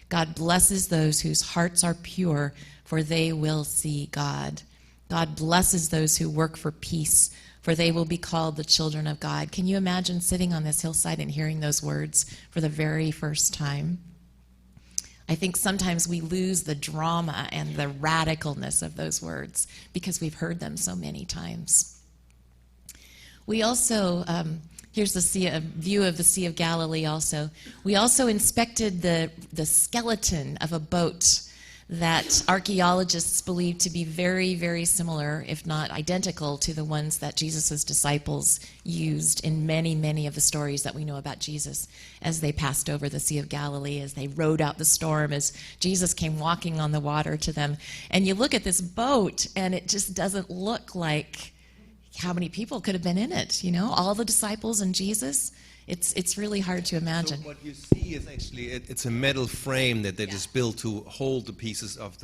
God blesses those whose hearts are pure, for they will see God. God blesses those who work for peace, for they will be called the children of God. Can you imagine sitting on this hillside and hearing those words for the very first time? I think sometimes we lose the drama and the radicalness of those words because we've heard them so many times. We also... Here's a view of the Sea of Galilee also. We also inspected the skeleton of a boat that archaeologists believe to be very, very similar, if not identical, to the ones that Jesus' disciples used in many, many of the stories that we know about Jesus as they passed over the Sea of Galilee, as they rode out the storm, as Jesus came walking on the water to them. And you look at this boat, and it just doesn't look like how many people could have been in it, all the disciples and Jesus. It's really hard to imagine. So what you see is actually, it's a metal frame that they just built to hold the pieces of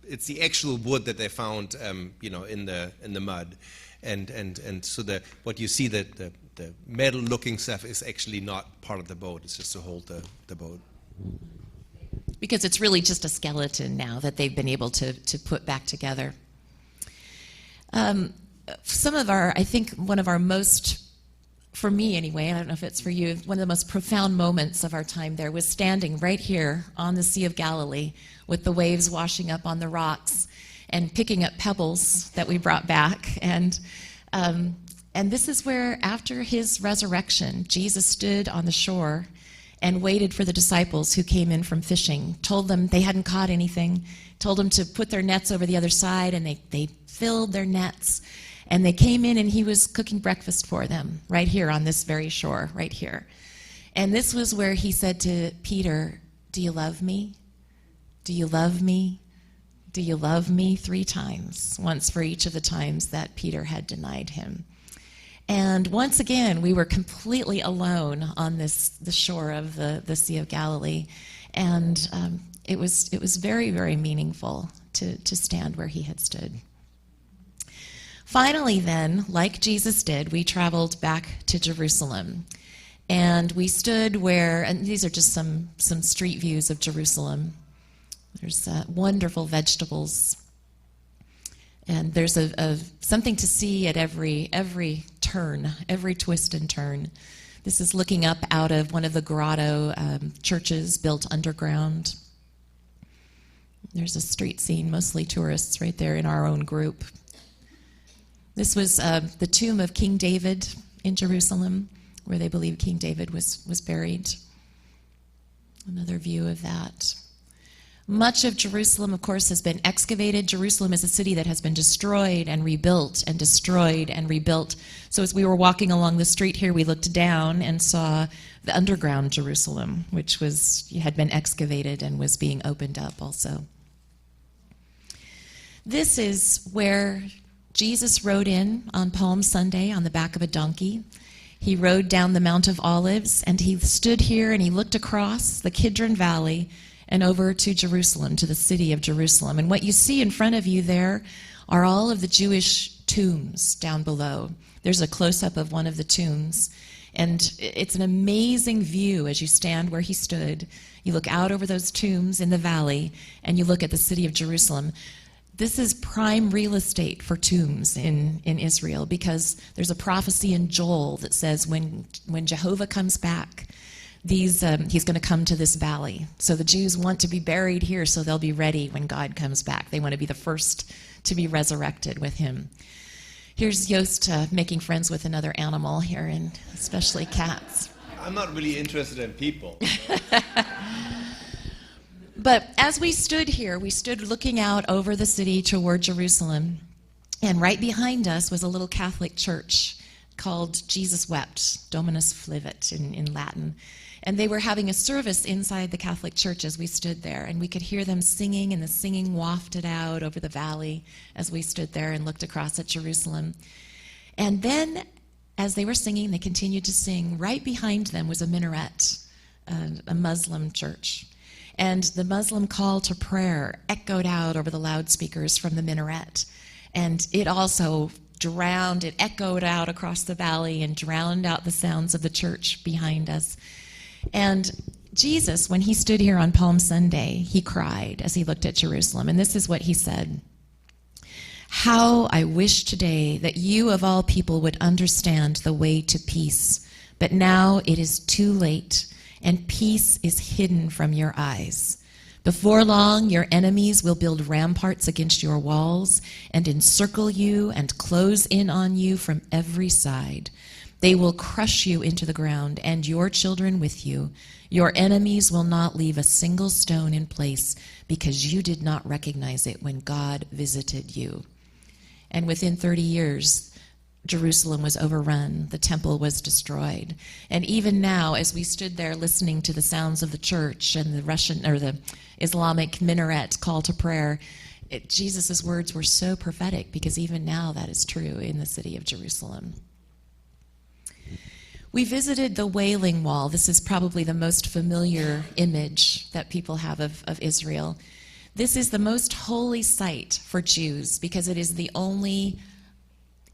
it's the actual wood that they found, in the mud. And so what you see, the metal looking stuff is actually not part of the boat. It's just to hold the boat. Because it's really just a skeleton now that they've been able to put back together. I think one of our most, for me anyway, I don't know if it's for you, one of the most profound moments of our time there was standing right here on the Sea of Galilee with the waves washing up on the rocks and picking up pebbles that we brought back. And this is where, after his resurrection, Jesus stood on the shore and waited for the disciples who came in from fishing, told them they hadn't caught anything, told them to put their nets over the other side, and they filled their nets. And they came in, and he was cooking breakfast for them right here on this very shore, right here. And this was where he said to Peter, "Do you love me? Do you love me? Do you love me?" 3 times, once for each of the times that Peter had denied him. And once again, we were completely alone on the shore of the Sea of Galilee. And it was very, very meaningful to stand where he had stood. Finally then, like Jesus did, we traveled back to Jerusalem. And we stood where, and these are just some street views of Jerusalem. There's wonderful vegetables. And there's something to see at every turn, every twist and turn. This is looking up out of one of the grotto churches built underground. There's a street scene, mostly tourists right there in our own group. This was the tomb of King David in Jerusalem, where they believe King David was buried. Another view of that. Much of Jerusalem, of course, has been excavated. Jerusalem is a city that has been destroyed and rebuilt and destroyed and rebuilt. So as we were walking along the street here, we looked down and saw the underground Jerusalem, which had been excavated and was being opened up also. This is where Jesus rode in on Palm Sunday on the back of a donkey. He rode down the Mount of Olives, and he stood here and he looked across the Kidron Valley and over to Jerusalem, to the city of Jerusalem. And what you see in front of you there are all of the Jewish tombs down below. There's a close-up of one of the tombs, and it's an amazing view as you stand where he stood. You look out over those tombs in the valley, and you look at the city of Jerusalem. This is prime real estate for tombs in Israel, because there's a prophecy in Joel that says when Jehovah comes back, he's going to come to this valley. So the Jews want to be buried here so they'll be ready when God comes back. They want to be the first to be resurrected with him. Here's Jost making friends with another animal here, and especially cats. I'm not really interested in people. But as we stood here, we stood looking out over the city toward Jerusalem, and right behind us was a little Catholic church called Jesus Wept, Dominus Flivit in Latin. And they were having a service inside the Catholic church as we stood there, and we could hear them singing, and the singing wafted out over the valley as we stood there and looked across at Jerusalem. And then, as they were singing, they continued to sing. Right behind them was a minaret, a Muslim church. And the Muslim call to prayer echoed out over the loudspeakers from the minaret. And it also it echoed out across the valley and drowned out the sounds of the church behind us. And Jesus, when he stood here on Palm Sunday, he cried as he looked at Jerusalem. And this is what he said: "How I wish today that you of all people would understand the way to peace. But now it is too late, and peace is hidden from your eyes. Before long, your enemies will build ramparts against your walls and encircle you and close in on you from every side. They will crush you into the ground, and your children with you. Your enemies will not leave a single stone in place, because you did not recognize it when God visited you." And within 30 years, Jerusalem was overrun, the temple was destroyed. And even now, as we stood there listening to the sounds of the church and the Islamic minaret call to prayer, Jesus' words were so prophetic, because even now that is true in the city of Jerusalem. We visited the Wailing Wall. This is probably the most familiar image that people have of Israel. This is the most holy site for Jews, because it is the only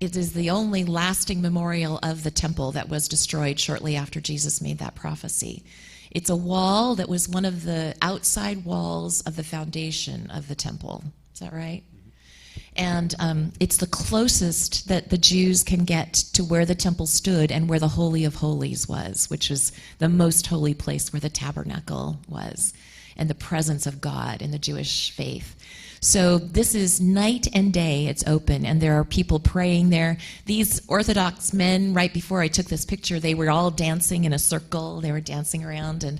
lasting memorial of the temple that was destroyed shortly after Jesus made that prophecy. It's a wall that was one of the outside walls of the foundation of the temple. Is that right? And it's the closest that the Jews can get to where the temple stood and where the Holy of Holies was, which is the most holy place where the tabernacle was, and the presence of God in the Jewish faith. So this is night and day, it's open, and there are people praying there. These Orthodox men, right before I took this picture, they were all dancing in a circle. They were dancing around, and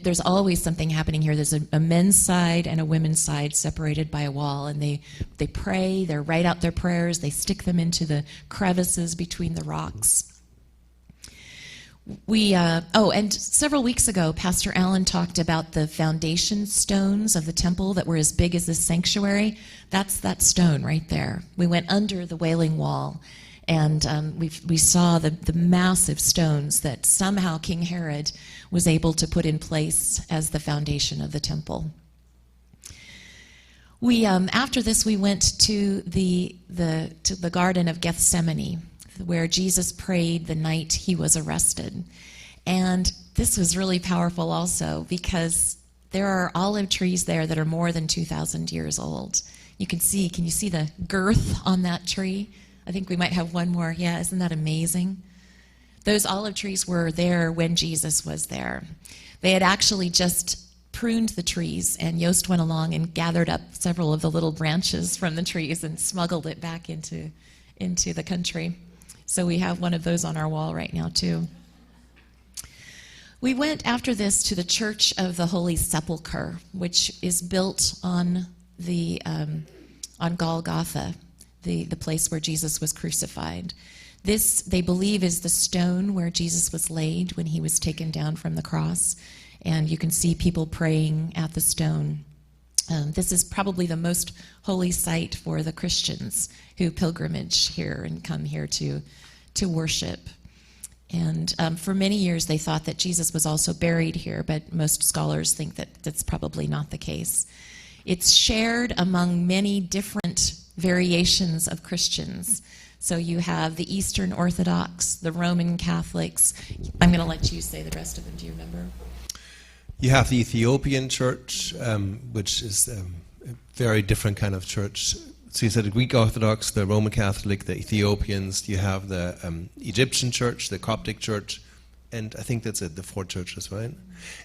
there's always something happening here. There's a men's side and a women's side separated by a wall, and they pray, they write out their prayers, they stick them into the crevices between the rocks. And several weeks ago, Pastor Allen talked about the foundation stones of the temple that were as big as this sanctuary. That's that stone right there. We went under the Wailing Wall, And we saw the massive stones that somehow King Herod was able to put in place as the foundation of the temple. We after this we went to the Garden of Gethsemane, where Jesus prayed the night he was arrested. And this was really powerful also because there are olive trees there that are more than 2,000 years old. Can you see the girth on that tree? I think we might have one more. Yeah, isn't that amazing? Those olive trees were there when Jesus was there. They had actually just pruned the trees, and Jost went along and gathered up several of the little branches from the trees and smuggled it back into the country. So we have one of those on our wall right now too. We went after this to the Church of the Holy Sepulchre, which is built on on Golgotha, the place where Jesus was crucified. This, they believe, is the stone where Jesus was laid when he was taken down from the cross. And you can see people praying at the stone. This is probably the most holy site for the Christians who pilgrimage here and come here to worship. And for many years they thought that Jesus was also buried here, but most scholars think that that's probably not the case. It's shared among many different variations of Christians. So you have the Eastern Orthodox, the Roman Catholics. I'm going to let you say the rest of them. Do you remember? You have the Ethiopian church, which is a very different kind of church. So you said the Greek Orthodox, the Roman Catholic, the Ethiopians. You have the Egyptian church, the Coptic church, and I think that's it, the 4 churches, right?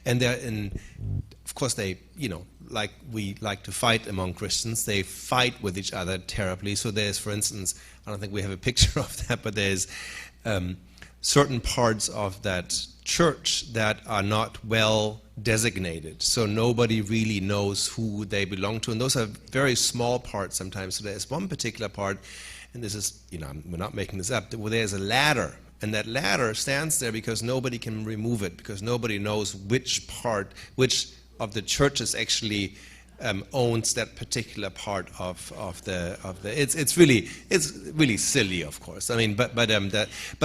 And of course, they, like we like to fight among Christians, they fight with each other terribly. So there's, for instance, I don't think we have a picture of that, but there's certain parts of that church that are not well designated, so nobody really knows who they belong to, and those are very small parts sometimes. So there's one particular part, and this is, we're not making this up, where there's a ladder, and that ladder stands there because nobody can remove it, because nobody knows which of the churches actually owns that particular part of the. It's really silly, of course. I mean, but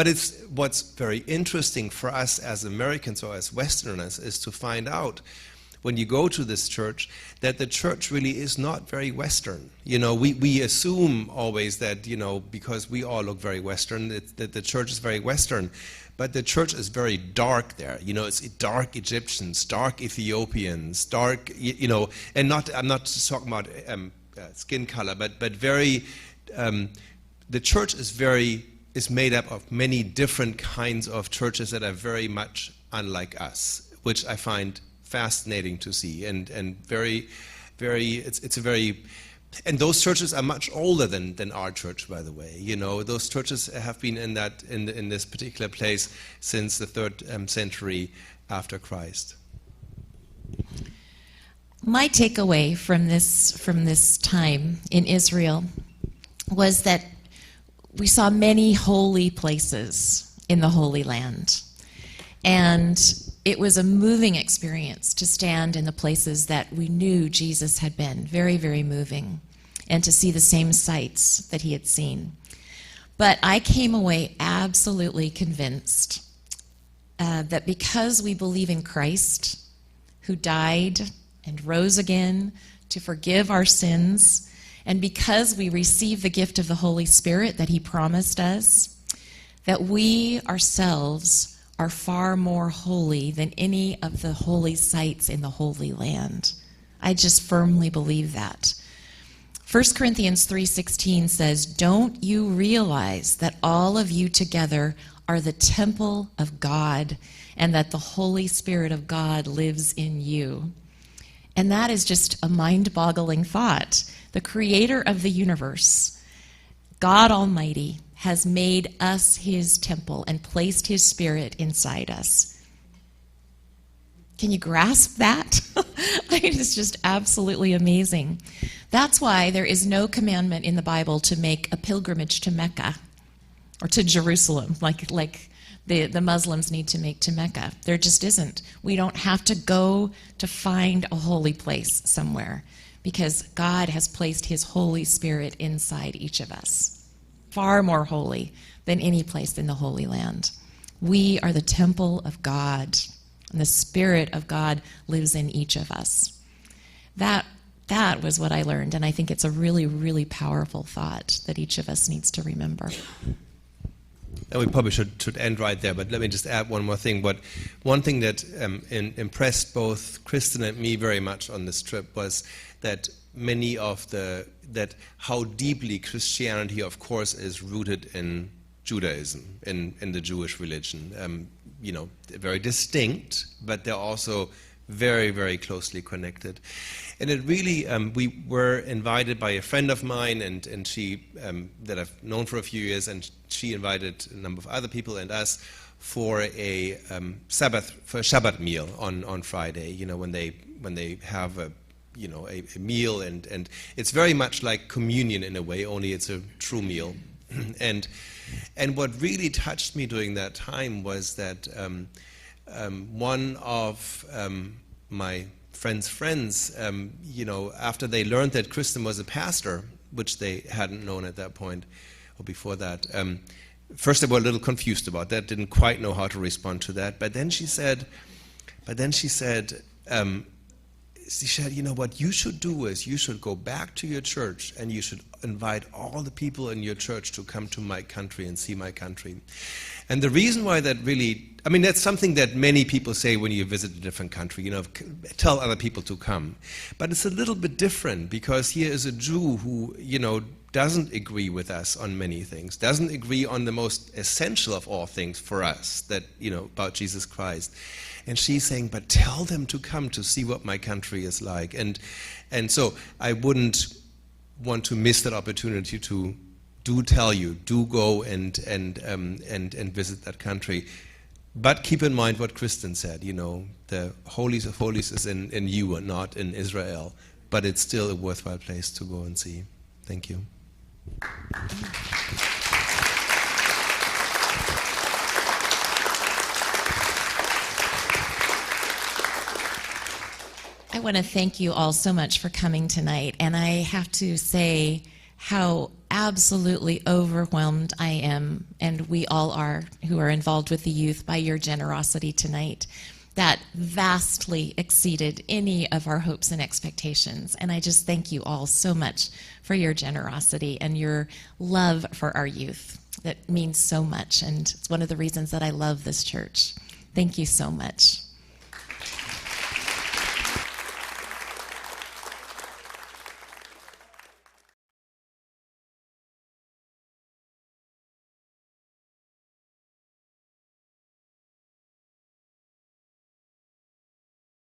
it's what's very interesting for us as Americans or as Westerners is to find out when you go to this church that the church really is not very Western. We assume always that because we all look very Western that the church is very Western. But the church is very dark there. It's dark Egyptians, dark Ethiopians, dark, and I'm not just talking about skin color, but very, the church is made up of many different kinds of churches that are very much unlike us, which I find fascinating to see, and very, very, it's a very. And those churches are much older than our church, by the way. Those churches have been in this particular place since the 3rd century after Christ. My takeaway from this time in Israel was that we saw many holy places in the Holy Land. And it was a moving experience to stand in the places that we knew Jesus had been. Very, very moving. And to see the same sights that he had seen. But I came away absolutely convinced that because we believe in Christ, who died and rose again to forgive our sins, and because we receive the gift of the Holy Spirit that he promised us, that we ourselves are far more holy than any of the holy sites in the Holy Land. I just firmly believe that. 1 Corinthians 3:16 says, "Don't you realize that all of you together are the temple of God, and that the Holy Spirit of God lives in you?" And that is just a mind-boggling thought. The creator of the universe, God Almighty, has made us his temple and placed his Spirit inside us. Can you grasp that? It is just absolutely amazing. That's why there is no commandment in the Bible to make a pilgrimage to Mecca or to Jerusalem, like the Muslims need to make to Mecca. There just isn't. We don't have to go to find a holy place somewhere because God has placed his Holy Spirit inside each of us. far more holy than any place in the Holy Land. We are the temple of God, and the Spirit of God lives in each of us. That was what I learned, and I think it's a really, really powerful thought that each of us needs to remember. And we probably should end right there, but let me just add one more thing. But one thing that impressed both Kristen and me very much on this trip was that that how deeply Christianity, of course, is rooted in Judaism, in the Jewish religion. Very distinct, but they're also very, very closely connected. And it really, we were invited by a friend of mine, and she, that I've known for a few years, and she invited a number of other people and us for a Shabbat meal on Friday. When they have a meal, and it's very much like communion in a way, only it's a true meal. And what really touched me during that time was that one of my friends' friends, after they learned that Kristen was a pastor, which they hadn't known at that point or before that, first they were a little confused about that, didn't quite know how to respond to that. But then she said, what you should do is you should go back to your church and you should invite all the people in your church to come to my country and see my country. And the reason why that really, that's something that many people say when you visit a different country, tell other people to come. But it's a little bit different, because here is a Jew who, doesn't agree with us on many things, doesn't agree on the most essential of all things for us, that, about Jesus Christ. And she's saying, but tell them to come to see what my country is like. And so I wouldn't want to miss that opportunity to do go and visit that country. But keep in mind what Kristen said, the holies of holies is in you and not in Israel. But it's still a worthwhile place to go and see. Thank you. I want to thank you all so much for coming tonight, and I have to say how absolutely overwhelmed I am, and we all are who are involved with the youth, by your generosity tonight. That vastly exceeded any of our hopes and expectations, and I just thank you all so much for your generosity and your love for our youth. That means so much, and it's one of the reasons that I love this church. Thank you so much.